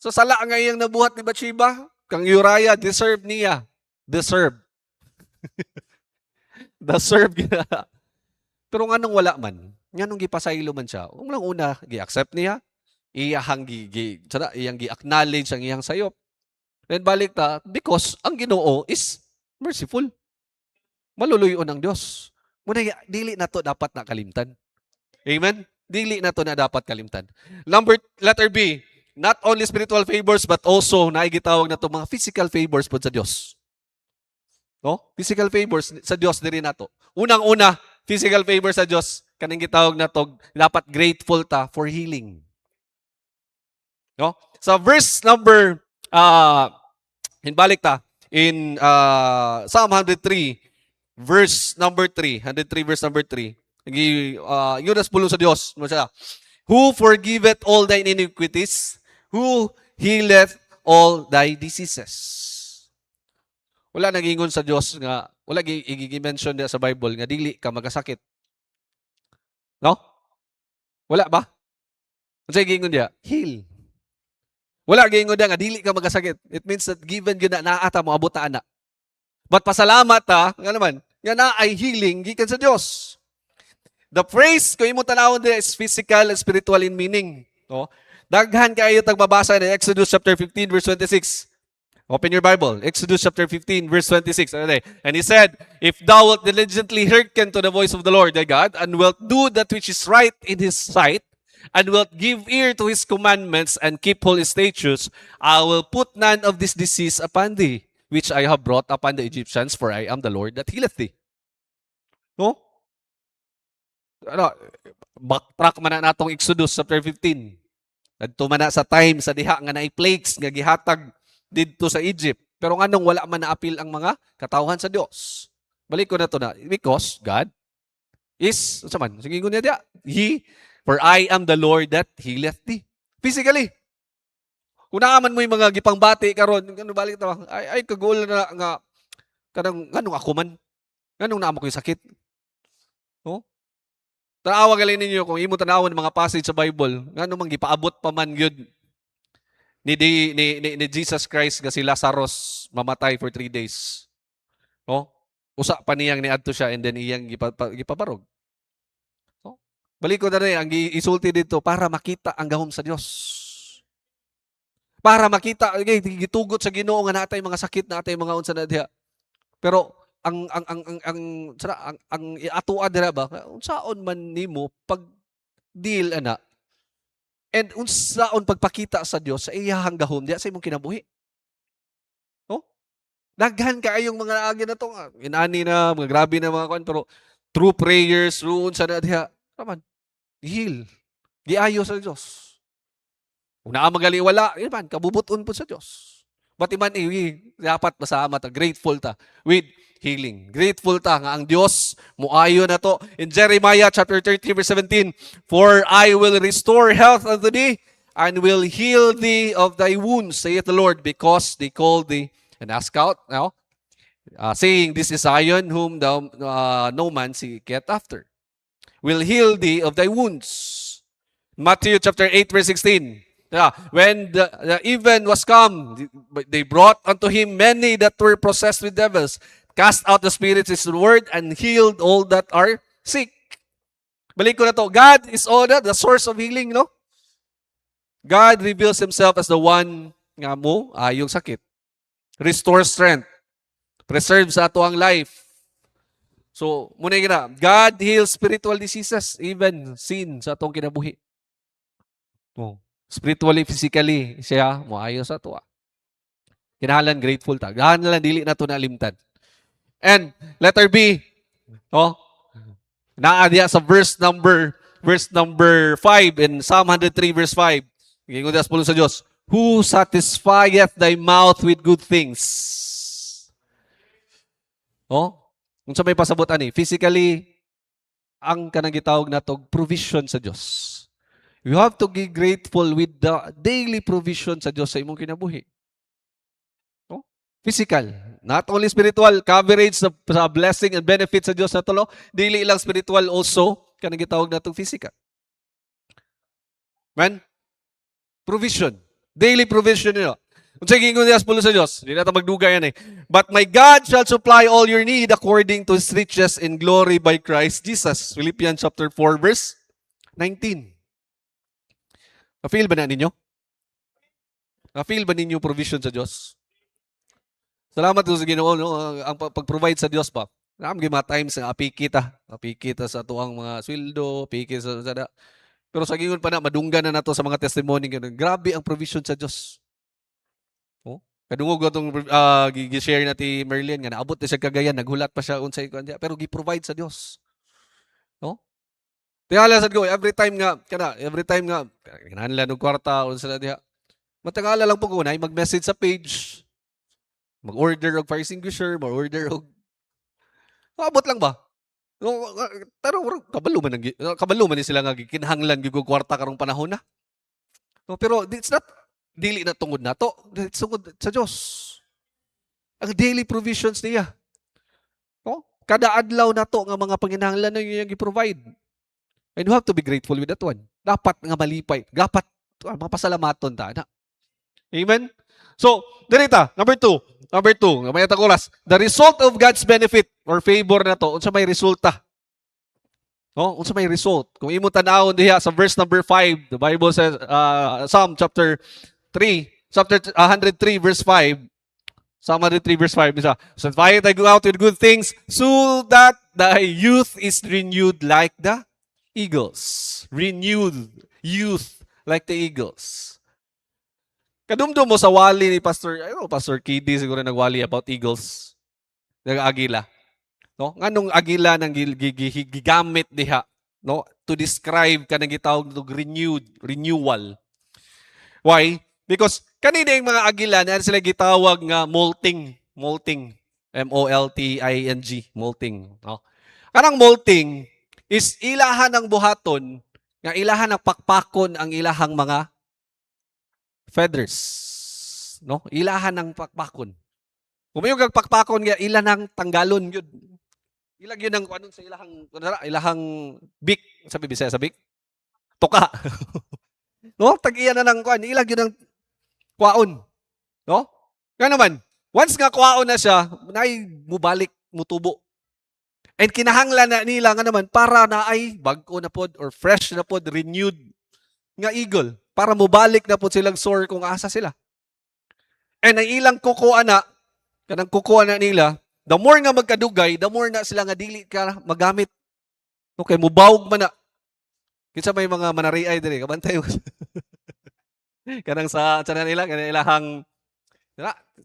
So sala nga iyang nabuhat ni Bathsheba, kang Uriah, deserved niya. Deserved. Deserved. Pero nganong wala man, nganong gipasaylo man siya, unang-una, gi-accept niya, iyang gi-acknowledge ang iyang sayop. Then balik ta, because ang Ginoo is merciful. Maluluyon ang Dios. Muna dili na to dapat nakalimtan. Amen? Dili na to na dapat kalimtan. Letter B, not only spiritual favors but also naigitawag na to mga physical favors po sa Dios. No? Physical favors sa Dios diri nato. Unang-una, physical favors sa Dios kanang gitawag na to, dapat grateful ta for healing. No? Sa verse number balik ta in Psalm 103 verse number 3, 103 verse number 3. Yun as pulong sa Dios, mo siya. Who forgiveth all thine iniquities, who healeth all thy diseases. Wala nagingon sa Dios nga, wala i-mention sa Bible nga dili ka magkasakit. No? Wala ba? Unsay giingon diha? Heal. Wala giingon diha nga dili ka magasakit. It means that given gyud na naata mo abot na ana. But pasalamat ta, nga naman, nga na ay healing gikan sa Dios. The phrase kung imo tanawon diha is physical and spiritual in meaning. No? Daghan kayo tag mabasa ni Exodus chapter 15 verse 26. Open your Bible. Exodus chapter 15 verse 26. And he said, if thou wilt diligently hearken to the voice of the Lord thy God, and wilt do that which is right in his sight, and wilt give ear to his commandments, and keep all his statutes, I will put none of this disease upon thee, which I have brought upon the Egyptians, for I am the Lord that healeth thee. No? Ano, backtrack man na natong Exodus chapter 15. Adto man na sa time sa diha nga naay plagues nga gihatag didto sa Egypt. Pero nganong wala man naapil ang mga katawhan sa Dios. Balik ko na to na because God is unsa man sige niya dia. For I am the Lord that healeth thee. Physically. Kung naaman mo yung mga gipangbati karon, ano balik ta ay kagul na nga kanang nganong ako man. Nganong naamo ko yung sakit. No? Tanawa galing ninyo kung imo tanawon mga passage sa Bible, ngano man gipaabot pa man gyud ni Jesus Christ nga si Lazarus mamatay for 3 days. No? Usa pa niyang niadto siya and then iyang gipabarog. No? Balik ko na rin, ang isulti dito para makita ang gahom sa Dios. Para makita, gitugot sa Ginoo nga natay mga sakit natay mga unsa na diha. Pero ang atoa dira ba unsaon man nimo pag deal ana and unsaon pagpakita sa Dios sa iyahang gahom diya sa imong kinabuhi. No? Daghan kaayong mga agi na to, inani na, mga grabe na mga kwan, pero through prayers, through unsa na diha, naman, heal. Giayo sa Dios. Kung naa magali wala, man, kabubuton po sa Dios. But iman dapat masama ta, grateful ta with healing. Grateful ta nga ang Dios muayo na to. In Jeremiah chapter 30 verse 17, for I will restore health unto thee and will heal thee of thy wounds, saith the Lord, because they called thee and ask out now, saying, this is Zion whom thou no man seeketh after. Will heal thee of thy wounds. Matthew chapter 8 verse 16. When the even was come, they brought unto him many that were possessed with devils, cast out the spirits with his word, and healed all that are sick. Balik ko na to. God is all that, the source of healing, no? God reveals himself as the one nga mo yung sakit. Restore strength. Preserve sa ato ang life. So, muna yung God heals spiritual diseases, even sin sa atong kinabuhi. Oh. Spiritually, physically, siya moayo sa ato. Kinahanglan grateful ta. Kinahanglan dili na to nalimtan. And letter B, oh, naa diya sa verse number 5 in Psalm 103 verse 5. Gingon das pulo sa Dios, who satisfieth thy mouth with good things. Oh, unsa may pasabot ani? Physically, ang kanang gitawag natog provision sa Dios. You have to be grateful with the daily provision sa Dios sa imong kinabuhi. Oh, physical, not only spiritual, coverage sa blessing and benefits sa Dios na tulo, dili lang spiritual also kanang gitawag natong physical. Man, provision, daily provision niyo. Unsay gingon niya pulo sa Dios? Di na ta magdugay yan eh. But my God shall supply all your need according to his riches in glory by Christ Jesus. Philippians chapter 4 verse 19. Na-feel ba na ninyo? Na-feel ba ninyo provision sa Diyos? Salamat sa Ginoo, no? Ang pag-provide sa Diyos pa. Naam mga times nga api kita sa tuang mga sweldo, apiki sa pero sa gingon pa na madunggan na nato sa mga testimony ganun. Grabe ang provision sa Diyos. Oh, kadungog atong gi-share na ti Merlin nga naabot na siya Cagayan, naghulat pa siya unsay kuan pero gi-provide sa Diyos. No? Tingala sad ko every time nga kinahanglan og kwarta unsa na diha. Matagala lang po ko na mag-message sa page. Mag-order og fire extinguisher, mag-order og abot lang ba? Pero kabalo man ni sila nga kinahanglan gyud og kwarta karong panahon na. No, pero it's not dili na tungod nato, it's tungod sa Dios. Ang daily provisions niya. No? Kada adlaw nato nga mga panginahanglan na iyang gi-provide. And you have to be grateful with that one. Dapat nga malipay. Dapat mapasalamaton ta na. Amen? So, dirita, number two. May takulas. The result of God's benefit or favor na to, unsa may resulta. No? Unsa may result. Kung imo tan-awon diha sa verse number 5, the Bible says, Psalm chapter 3, chapter 103 verse 5, Psalm 103 verse 5 isa. So invite I go out with good things so that thy youth is renewed like the eagles. Renewed youth like the eagles. Kadumdum mo sa wali ni Pastor Kiddy siguro nagwali about eagles. Nag-agila. No? Nganong agila nang gigamit diha, no? To describe kanang gitawag og renewal. Why? Because kanina yung mga agila na sila gitawag nga molting. M-O-L-T-I-N-G. Molting. No? Kanang molting is ilahan ng buhaton, nga ilahan ng pakpakon ang ilahang mga feathers. No? Ilahan ng pakpakon. Kung may pakpakon nga ilan ng tanggalon yun. Ilag yun ang ano sa ilahang bik. Sabi Bisaya sa bik? Tuka. No? Tag-iya na ng kuan, ilag yun ang kwaon. No? Nga naman, once nga kwaon na siya, nay mubalik, mutubo. And kinahanglan na nila nga naman para na ay bago na pod or fresh na pod, renewed nga eagle. Para mubalik na pod silang soar kung asa sila. And ang ilang kukuha na, kanang kukuha na nila, the more nga magkadugay, the more na sila nga dili ka magamit. Okay, mubawog man na. Kinsa may mga manariay diri, kabantay mo. Kanang sa nila, kanang ilahang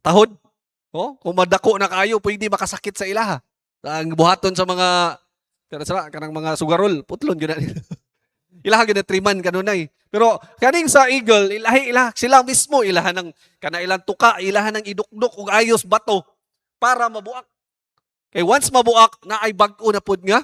tahod. Oh, kung madako na kayo, pwede makasakit sa ilaha. Ang buhaton sa mga kanang mga sugarol, putlon gyud na nila. Ilaha gyud na triman kanunay. Pero kaning sa eagle, ilaha sila mismo ilahan ng kana ilang tuka, ilahan ng idukdok ug ayos bato para mabuak. Kay once mabuak na ay bag-o na pud nga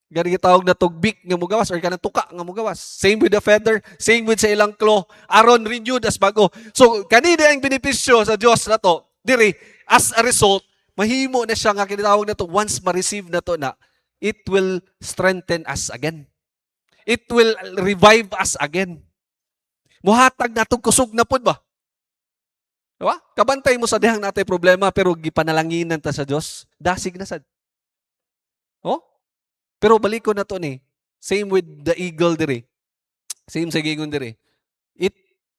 gani gitawag na tugbik nga mugawas or kanang tuka nga mugawas. Same with the feather, same with sa ilang claw, aron renewed as bago. So kanina ang benepisyo sa Dios na to, diri as a result, mahimo na siya nga kinatawag na to once ma-receive na to na, it will strengthen us again. It will revive us again. Muhatag na itong kusog na pud ba? Diba? Kabantay mo sa dihang natay problema pero gipanalanginan ta sa Dios, dasig na sad. Oh? Pero balik ko na to ni. Same with the eagle diri. Same sa gigon diri. It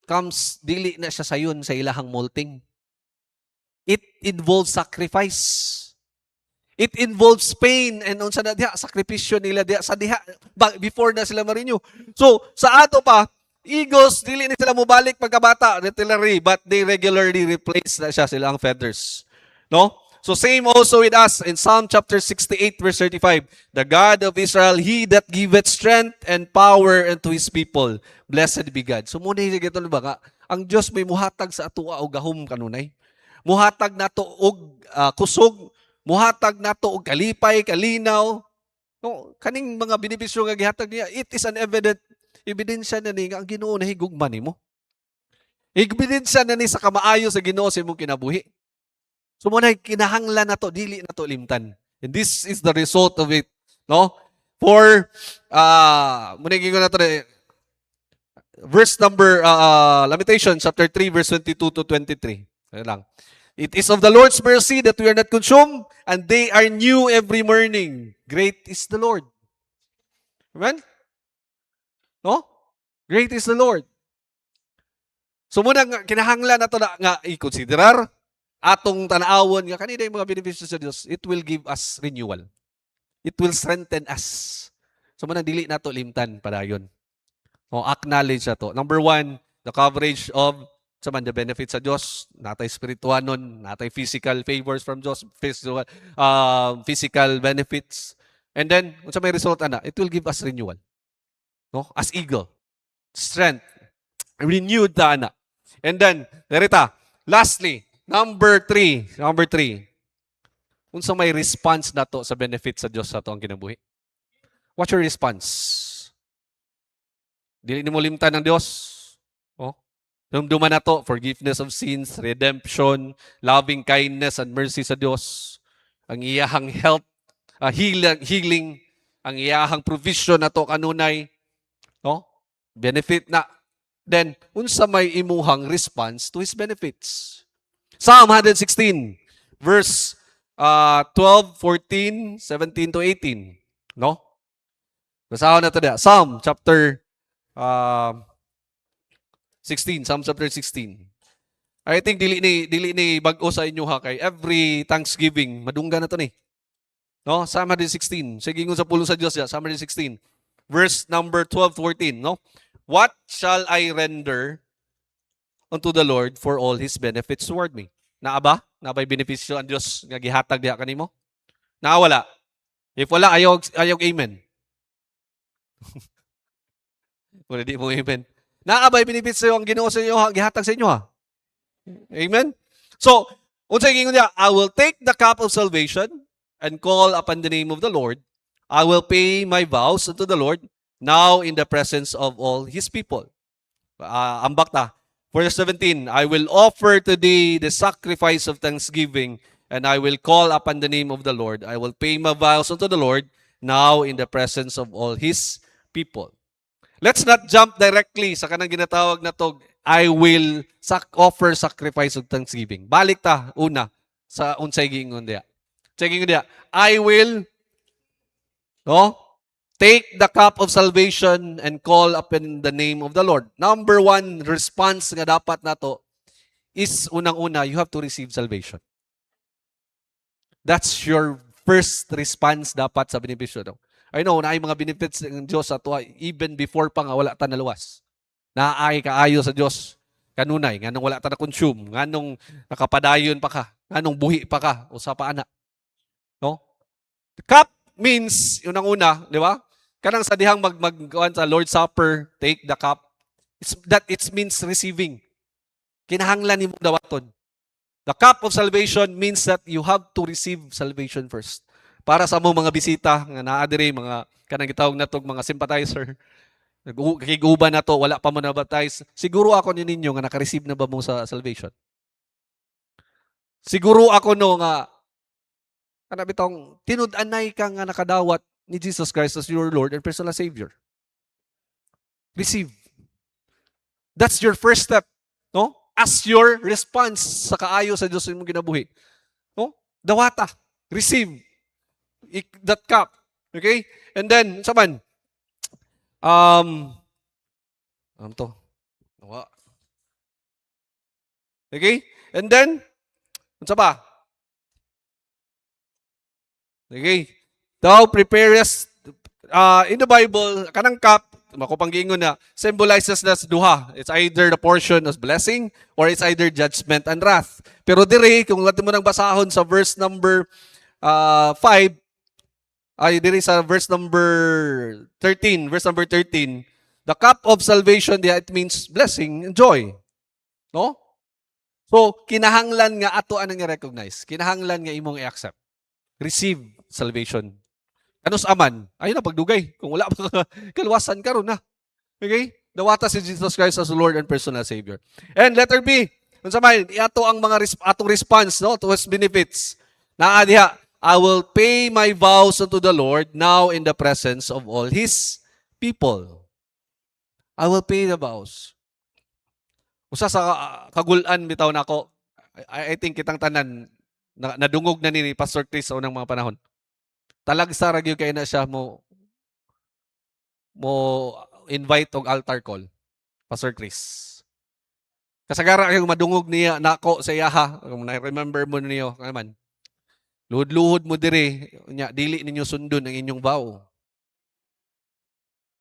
comes dili na siya sayon sa ilahang molting. It involves sacrifice. It involves pain and unsa na diha sakripisyo nila diha sa diha before na sila ma-renew. So sa ato pa eagles dili na sila mobalik pagkabata artillery but they regularly replace na siya silang feathers. No? So same also with us in Psalm chapter 68 verse 35. The God of Israel, He that giveth strength and power unto His people. Blessed be God. So muna yung gito ba ka? Ang Diyos may muhatag sa atua o gahom kanunay. Muhatag nato og kusog. Muhatag nato og kalipay, kalinaw. No, kaning mga benepisyo nga gihatag niya, it is an ebidensya na ni nga ang Ginoo nahigugma nimo. Ebidensya na ni sa kamaayo sa Ginoo sa imong kinabuhi. So muna kinahanglan na to, dili na to limtan. And this is the result of it. No? For, muna ko na to, verse number, Lamentations chapter 3 verse 22 to 23. Ayan lang. It is of the Lord's mercy that we are not consumed, and they are new every morning. Great is the Lord. Amen? No? Great is the Lord. So muna kinahanglan na to na nga i-considerar atong tanawon nga kanina yung mga benepisyo sa Dios, it will give us renewal. It will strengthen us. So muna dili nato limtan padayon. O acknowledge nato. Number 1, the coverage of the benefits sa Dios, natay spirituanon, natay physical favors from Dios, physical benefits. And then unsa may result ana? It will give us renewal. No? As eagle. Strength. Renewed ta ana. And then, derita, lastly, Number 3. Unsa may response na to sa benefit sa Dios sa to ang kinabuhi? What's your response? Dili nimo limtan ng Dios. Oh. Dumduman na to, forgiveness of sins, redemption, loving kindness and mercy sa Dios. Ang iyahang help, healing, ang iyahang provision na to kanunay. No? benefit na. Then, unsa may imuhang response to his benefits. Psalm 116, verse 12, 14, 17 to 18. No? Basahon na ito na. Psalm chapter 16. Psalm chapter 16. I think dili ni bag-o sa inyo ha kay every Thanksgiving madungga na to ni. No? Psalm 116. Sige ngun sa pulong sa Dios ya. Psalm 116. Verse number 12, 14, no? What shall I render unto the Lord for all his benefits toward me? Naa ba? Na ba'y benepisyo ang Dios nga gihatag diha kanimo? Naa wala. If wala ayaw amen. Wala di mo amen. Naa ba'y benepisyo ang Ginoo sa inyo gihatag sa inyo ha? Amen? So, unsay gingon niya, I will take the cup of salvation and call upon the name of the Lord. I will pay my vows unto the Lord now in the presence of all his people. Ambak ta. Verse 17, I will offer to thee the sacrifice of thanksgiving and I will call upon the name of the Lord. I will pay my vows unto the Lord now in the presence of all his people. Let's not jump directly sa kanang ginatawag na to, I will offer sacrifice of thanksgiving. Balik ta una sa unsay gingon diha. Unsay gingon diha, I will take the cup of salvation and call upon the name of the Lord. Number one response nga dapat nato is unang-una, you have to receive salvation. That's your first response dapat sa benepisyo daw. I know, na ay mga benefits ng Diyos ato even before pa nga wala ta naluwas. Naay kaayo sa Diyos kanunay, nganong wala ta na-consume, nganong nakapadayon pa ka, nganong buhi pa ka, usa pa ana. No? The cup means, unang-una, di ba? Kanang sa dihang magkuan sa Lord's Supper, take the cup. It means receiving. Kinahanglan nimo dawaton. The cup of salvation means that you have to receive salvation first. Para sa among mga bisita nga naa diri mga kanang gitawag natog mga sympathizer, kiguban na to, wala pa mo na-baptize, siguro ako ninyo nga naka-receive na ba mo sa salvation? Siguro ako no nga kana bitong tinud-anay ka nga nakadawat ni Jesus Christ as your Lord and personal Savior. Receive. That's your first step, no? As your response sa kaayo sa Dios imong ginabuhi. No? Dawata, receive that cup. Okay? And then saman to? Okay? And then unsa ba? Okay? Thou preparest in the Bible, kanang cup, makupanggingon na, symbolizes nas duha. It's either the portion of blessing or it's either judgment and wrath. Pero dire, kung natin mo nang basahon sa verse number 5, dire sa verse number 13, the cup of salvation, it means blessing and joy. No? So, kinahanglan nga ato anang i-recognize. Kinahanglan nga imong i-accept. Receive salvation. Anos aman? Ayun na, pagdugay. Kung wala pa kaluwasan ka ron na. Okay? Dawata si Jesus Christ as Lord and personal Savior. And letter B, kung sa may, ato ang mga atong response no, to His benefits. Naa diha, I will pay my vows unto the Lord now in the presence of all His people. I will pay the vows. Usa sa kagulan bitaw na ako, I think kitang tanan, nadungog na ni Pastor Chris sa unang mga panahon. Talagsa ra gyud kay na siya mo invite og altar call, Pastor Chris. Kasagara kay madungog niya nako sa iyaha, kung na-remember mo niyo naman. Luhod-luhod mo dire, nya dili ninyo sundon ang inyong vow.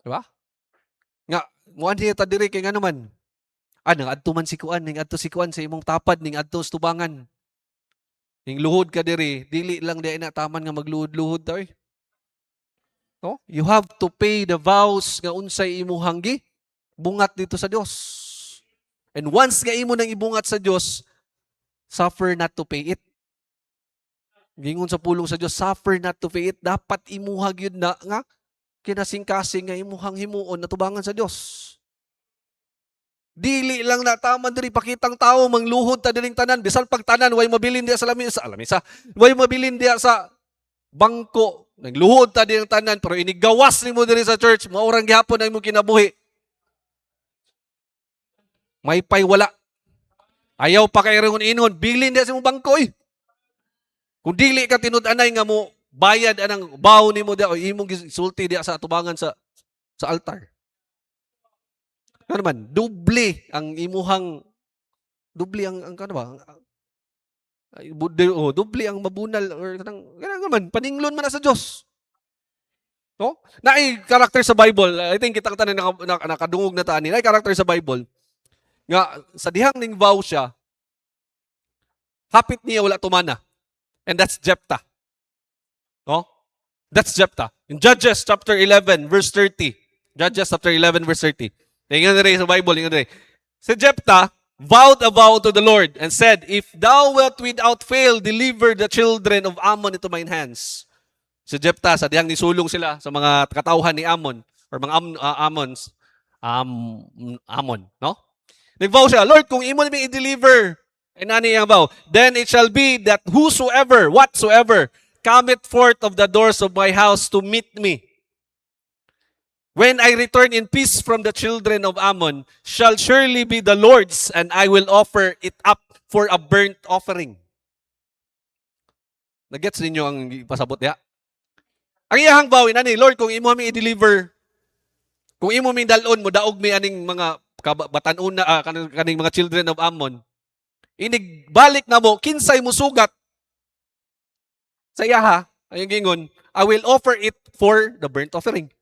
Di ba? Nga, mo anhi ta dire kay ngano man. Nang adto man sikuan, ning adto sikuan sa imong tapad, ning adto tubangan. Ning luhod ka diri, dili lang di na taman nga magluhod-luhod ta eh. No? You have to pay the vows nga unsay imuhang bungat dito sa Dios. And once nga imo nang ibungat sa Dios, suffer not to pay it. Gingon sa pulong sa Dios, suffer not to pay it. Dapat imuha gyud na nga kinasing-kasing nga imuhang himuon na tubangan sa Dios. Dili lang na taman diri pakitang tao mangluhod ta dining tanan bisan pagtanan way mabilin diya sa lamisa way mabilin diya sa bangko nagluhod ta dining tanan pero inigawas nimo diri sa church maurang gihapon na imong kinabuhi May pay wala. Ayaw pa kay ringon inon, bilin dia sa mo bangko eh. Kung dili ka tinud-anay nga mo bayad anang baw nimo dia o imong gisulti dia sa atubangan sa altar. Ano naman, doble ang ano ba? Doble ang mabunal or kanang naman paninglon man na sa Dios. No? Naay karakter sa Bible, I think kita tanan nakadungog na taan ni. Naay karakter sa Bible nga sa dihang ning vow siya, hapit niya wala tumana. And that's Jephthah. No? That's Jephthah. In Judges chapter 11 verse 30. Judges chapter 11 verse 30. Tingnan rin sa Bible, tingnan rin. Si Jephthah vowed a vow to the Lord and said, "If thou wilt without fail deliver the children of Ammon into mine hands." Si Jephthah, sa diyang nisulong sila sa mga katauhan ni Ammon or mga Ammon, no? Nag-vow siya, "Lord, kung imo mi i-deliver," and ani ang vow, "then it shall be that whatsoever, cometh forth of the doors of my house to meet me, when I return in peace from the children of Ammon, shall surely be the Lord's, and I will offer it up for a burnt offering." Nagets ninyo ang pasabot niya? Ang iyahang vow, inani, "Lord, kung imo mi i-deliver, kung imo mi dalon mo, daog mi aning mga batan-una, kaning mga children of Ammon, inigbalik na mo, kinsay mo sugat sa iyaha, ayong gingon, I will offer it for the burnt offering."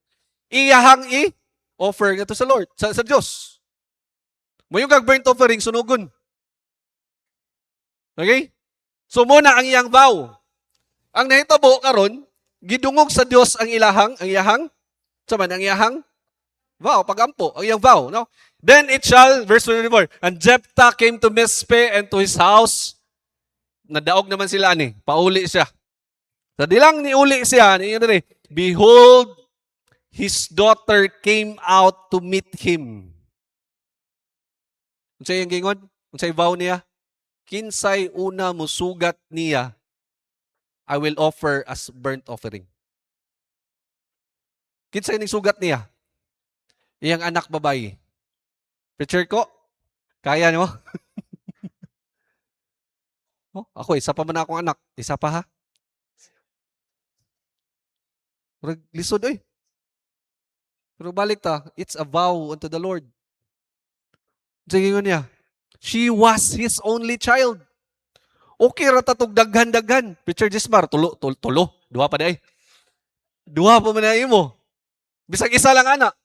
Iyahang i-offer nga to sa Lord, sa Diyos. Mayong kag burnt offering, sunugon. Okay? So muna ang iyang vow. Ang nahitabo karon, gidungog sa Dios ang iyahang vow, pagampo, ang iyang vow, no? "Then it shall," verse 24, "and Jephthah came to Mizpeh and to his house." Nadaog naman sila ani, pauli siya. Sa dilang niuli siya, "Behold, his daughter came out to meet him." Unsay yung gingon? Unsay vow niya? Kinsay una musugat niya, I will offer as burnt offering. Kinsay ning sugat niya? Iyang anak babae. Preacher ko, kaya nyo? Oh, ako, isa pa man akong anak. Isa pa ha? Lisod eh. Pero balik ta, it's a vow unto the Lord. Sige ko niya, she was his only child. Okay ra tatog daghan-daghan. Preacher Jesmar, tulo. Duha pa day. Duha pa man na imo. Bisag isa lang anak.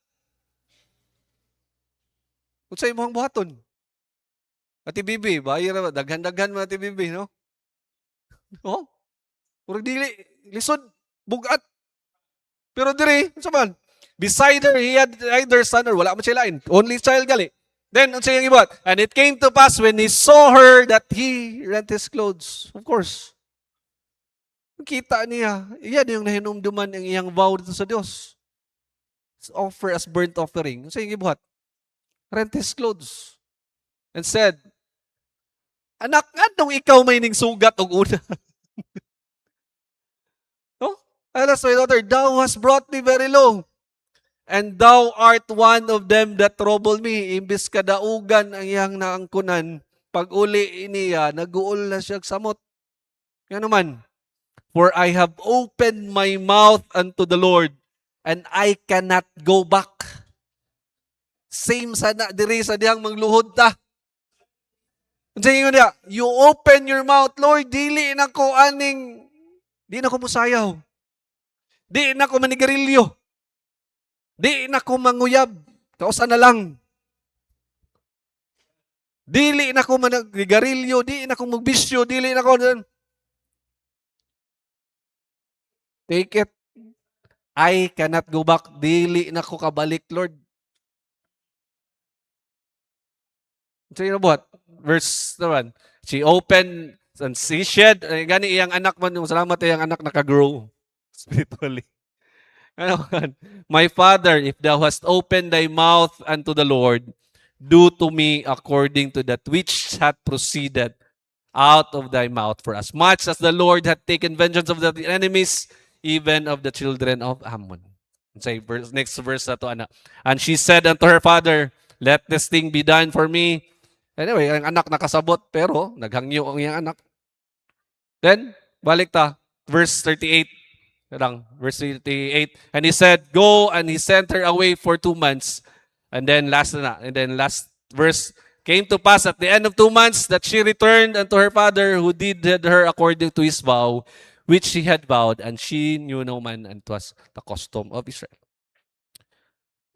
Unsa imong buhaton? Ati Bibi, bayar daghan-daghan man Ati Bibi, no? Oh? Murag dili lisod bugat. Pero diri, unsa man? Beside her, he had either son or wala man siya lain. Only child gali. Then, unsa yung ibot? "And it came to pass when he saw her that he rent his clothes." Of course. Kita niya, iyan yung nahinumduman ang iyang vow dito sa Diyos. Offer as burnt offering. Unsa yung ibot? Rent his clothes. And said, "Anak, anong ikaw may ning sugat og una?" No? Alas, my daughter, "Thou hast brought me very low. And thou art one of them that trouble me." Imbis kadaugan ang iyang naangkunan, pag uli niya, naguol na siya samot. Yan naman. "For I have opened my mouth unto the Lord, and I cannot go back." Same sana diri sa dihang magluhod ta. Sige ko niya, you open your mouth, "Lord, dili na ko musayaw. Di na ko manigarilyo. Di na ko manguyab. Kausa na lang. Dili na ko manigarilyo. Di na ko magbisyo. Dili na ko." Take it. I cannot go back. Dili na ko kabalik, Lord. So, you know what? Verse 1. She opened and she shed. Gani iyang anak man. Yung salamat iyang anak nakagrow spiritually. Ano man? "My father, if thou hast opened thy mouth unto the Lord, do to me according to that which hath proceeded out of thy mouth. For as much as the Lord hath taken vengeance of the enemies, even of the children of Ammon." Say next verse na to, ana. "And she said unto her father, Let this thing be done for me. Anyway, ang anak nakasabot, pero naghangyo ang iyang anak. Then, balik ta. Verse 38. Verse 38. And he said, go, and he sent her away for 2 months. And then last verse, came to pass at the end of 2 months that she returned unto her father, who did her according to his vow, which she had vowed, and she knew no man, and 'twas the custom of Israel.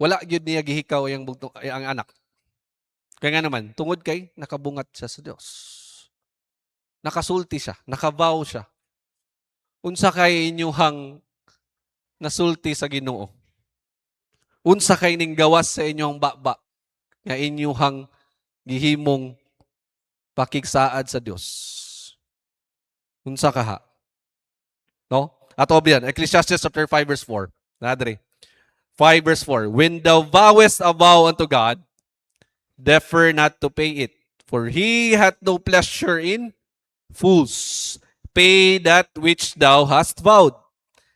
Wala gyud niya gihikaw ang anak. Kaya nga naman, tungod kay nakabungat siya sa Dios. Nakasulti siya, nakavow siya. Unsa kay inyuhang nasulti sa Ginoo? Unsa kay ning gawas sa inyong baba nga inyuhang gihimong pakigsaad sa Dios? Unsa kaha? No? Ato biyan, Ecclesiastes chapter 5 verse 4. Nadre. 5 verse 4. When thou vowest a vow unto God, defer not to pay it, for he hath no pleasure in fools. Pay that which thou hast vowed.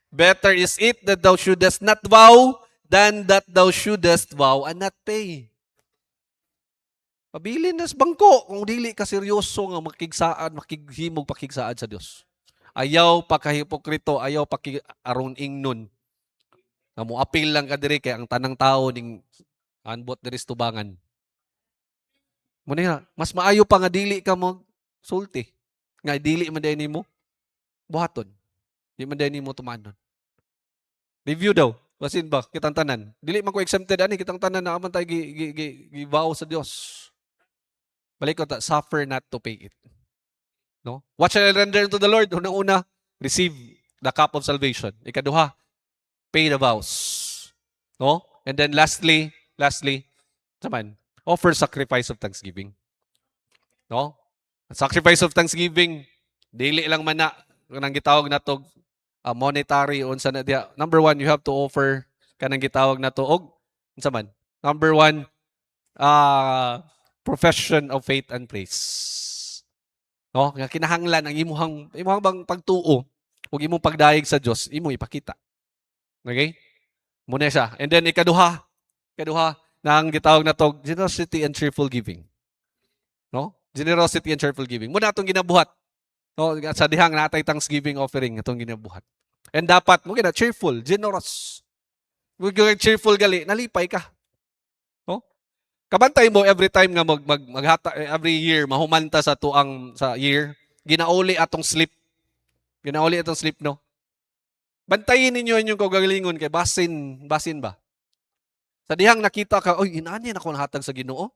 Better is it that thou shouldest not vow than that thou shouldest vow and not pay. Pabilin nas bangko kung dili ka seryoso nga makigsaan, makighimog pakigsaad sa Dios. Ayaw pagkahipokrito, ayaw aron ingnon. Nga mo apil lang ka diri kay ang tanang tao ning anbot diri sa tubangan. Muna mas maayo pa nga dili ka mo sulti. Nga dili man day nimo buhaton. Di man day nimo tumanon. Review daw. Basin ba kitang tanan? Dili man ko exempted ani kitang tanan na aman tay gi-vow sa Dios. Balik ko ta, suffer not to pay it. No? What shall I render unto the Lord? Unang-una, receive the cup of salvation. Ikaduha, pay the vows. No? And then lastly, naman, offer sacrifice of thanksgiving. No? Sacrifice of thanksgiving, dili lang man na, kanang gitawag na to, monetary, unsa na diya. Number 1, you have to offer, kanang gitawag na to, unsa man. Number 1, profession of faith and praise. No? Nga kinahanglan ang imuhang bang pagtuo, ug imong pagdayeg sa Dios, imong ipakita. Okay? Muna siya. And then ikaduha, nang gitawag na to, generosity and cheerful giving. No? Generosity and cheerful giving. Muna atong ginabuhat. No, sa dihang natay thanksgiving offering atong ginabuhat. And dapat mo gina cheerful, generous. Mo cheerful gali, nalipay ka. No? Kabantay mo every time nga maghata every year mahumanta sa tuang sa year, ginauli atong sleep. Ginauli atong sleep, no. Bantayin ninyo inyong kagalingon kay basin ba. Sa dihang nakita ka, oy inani na ko nahatag sa Ginoo.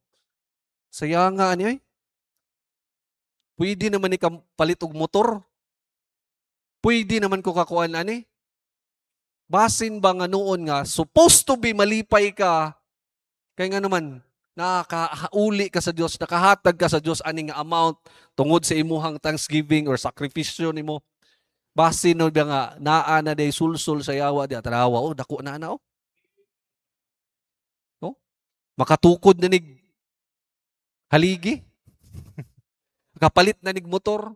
Saya nga ani oy. Pwede naman ni palit og motor. Pwede naman ko kakuan ani. Basin ba nga noon nga supposed to be malipay ka kay nga naman nakauli ka sa Dios, nakahatag ka sa Dios ani nga amount tungod sa imuhang thanksgiving or sakripisyo nimo. Basin no ba nga naa na day sulsul sa yawa di atarawa dako na ana no? Makatukod na nig haligi. Kapalit na nig motor.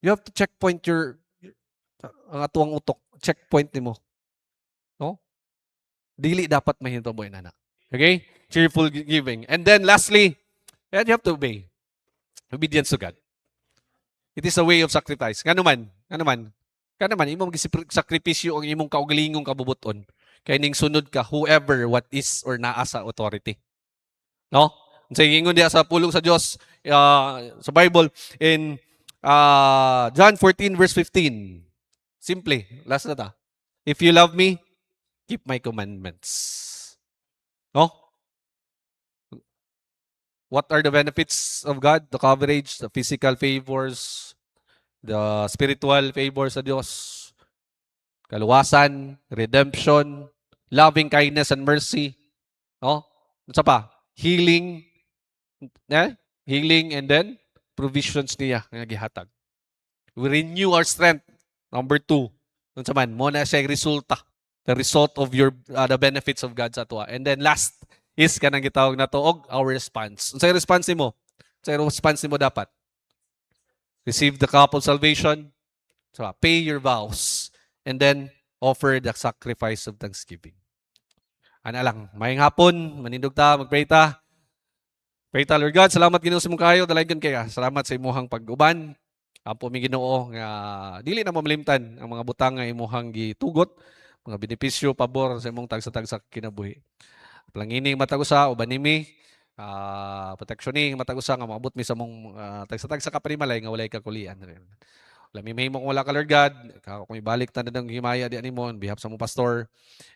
You have to checkpoint ang atuang utok. Checkpoint nimo. No? Dili dapat mahinto mo inana. Okay? Cheerful giving. And then lastly, you have to obey. Obedience to God. It is a way of sacrifice. Kanuman, imong sakripisyo ang imong kaugalingong kabubuton. Kaya ning sunod ka, whoever, what is, or naa sa authority. No? Sa ingon diya sa pulong sa Dios, sa Bible, in John 14 verse 15. Simple, last na ta. If you love me, keep my commandments. No? What are the benefits of God? The coverage, the physical favors, the spiritual favors sa Diyos, kaluwasan, redemption, loving kindness and mercy. No? Ano pa? Healing, and then provisions niya nga gihatag. We renew our strength. Number 2. Ano sa man? Mo na siya resulta. The result of the benefits of God sa tuwa. And then last is kanang gitawag na to og our response. Unsay response nimo? Unsay response nimo dapat? Receive the cup of salvation, so pay your vows, and then offer the sacrifice of thanksgiving. Ana lang, mayong hapon, manindog ta, magpray ta. Pray ta, Lord God, salamat Ginoo sa imong kayo, dalaygon kaya. Salamat sa imuhang pag-uban. Ampo mi Ginoo nga dili na mamalimtan ang mga butang nga imuhang gitugot, mga benepisyo, pabor sa imong tagsa-tagsa kinabuhi. Plangining matag usa uban nimi, proteksyoning matag usa nga maabot mi sa mong tagsa-tagsa ka panimalay nga walay kakulian. Lami mahimo kung wala ka Lord God, kung ibalik ta na ng himaya di animo on behalf sa mong pastor,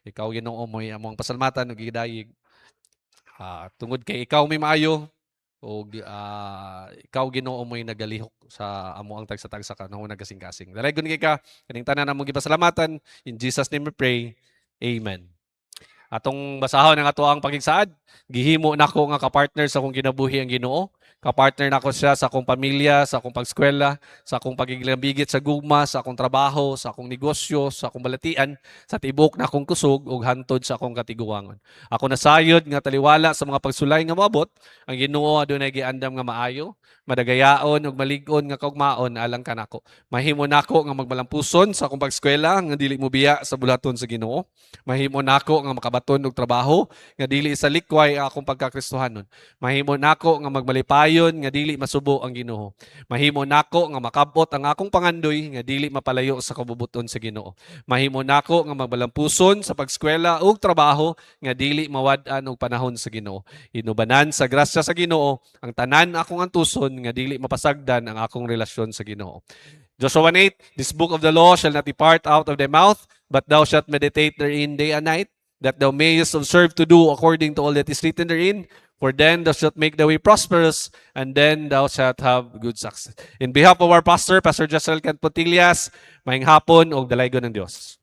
ikaw Ginoo mo among pasalamatan ug gidayeg. Tungod kay ikaw may maayo o ikaw Ginoo mo'y nagalihok sa amo ang tagsa-tagsa ka nang nagasing-kasing. Dalaygon kay ka kaning tanan namong gipasalamatan. In Jesus name we pray. Amen. Atong basahon ang atoang pagigsaad. Gihimo nako nga ka-partner sa akong kinabuhi ang Ginoo. Ka-partner nako siya sa akong pamilya, sa akong pagskwela, sa akong pagiglambigit sa gugma, sa akong trabaho, sa akong negosyo, sa akong balatian, sa tibok na akong kusog ug hantod sa akong katiguangon. Ako nasayod nga taliwala sa mga pagsulay nga moabot, ang Ginoo adunay giandam nga maayo, madagayaon ug malig-on nga kaugmaon alang kanako. Mahimo nako nga magmalampuson sa akong pagskwela nga dili mo biya sa bulaton sa Ginoo. Mahimo nako nga makabaton og trabaho nga dili sa likway akong pagkakristohanon. Mahimo nako nga magmalipayon nga dili masubo ang Ginoo. Mahimo nako nga makabot ang akong pangandoy nga dili mapalayo sa kabubuton sa Ginoo. Mahimo nako nga magbalampuson sa pagskwela ug trabaho nga dili mawad-an og panahon sa Ginoo. Inubanan sa grasya sa Ginoo ang tanan akong antuson nga dili mapasagdan ang akong relasyon sa Ginoo. Joshua 1:8, this book of the law shall not depart out of thy mouth, but thou shalt meditate therein day and night, that thou mayest observe to do according to all that is written therein. For then thou shalt make the way prosperous, and then thou shalt have good success. In behalf of our pastor, Pastor Josel Canpotillas, maayong hapon o dalaygon ng Diyos.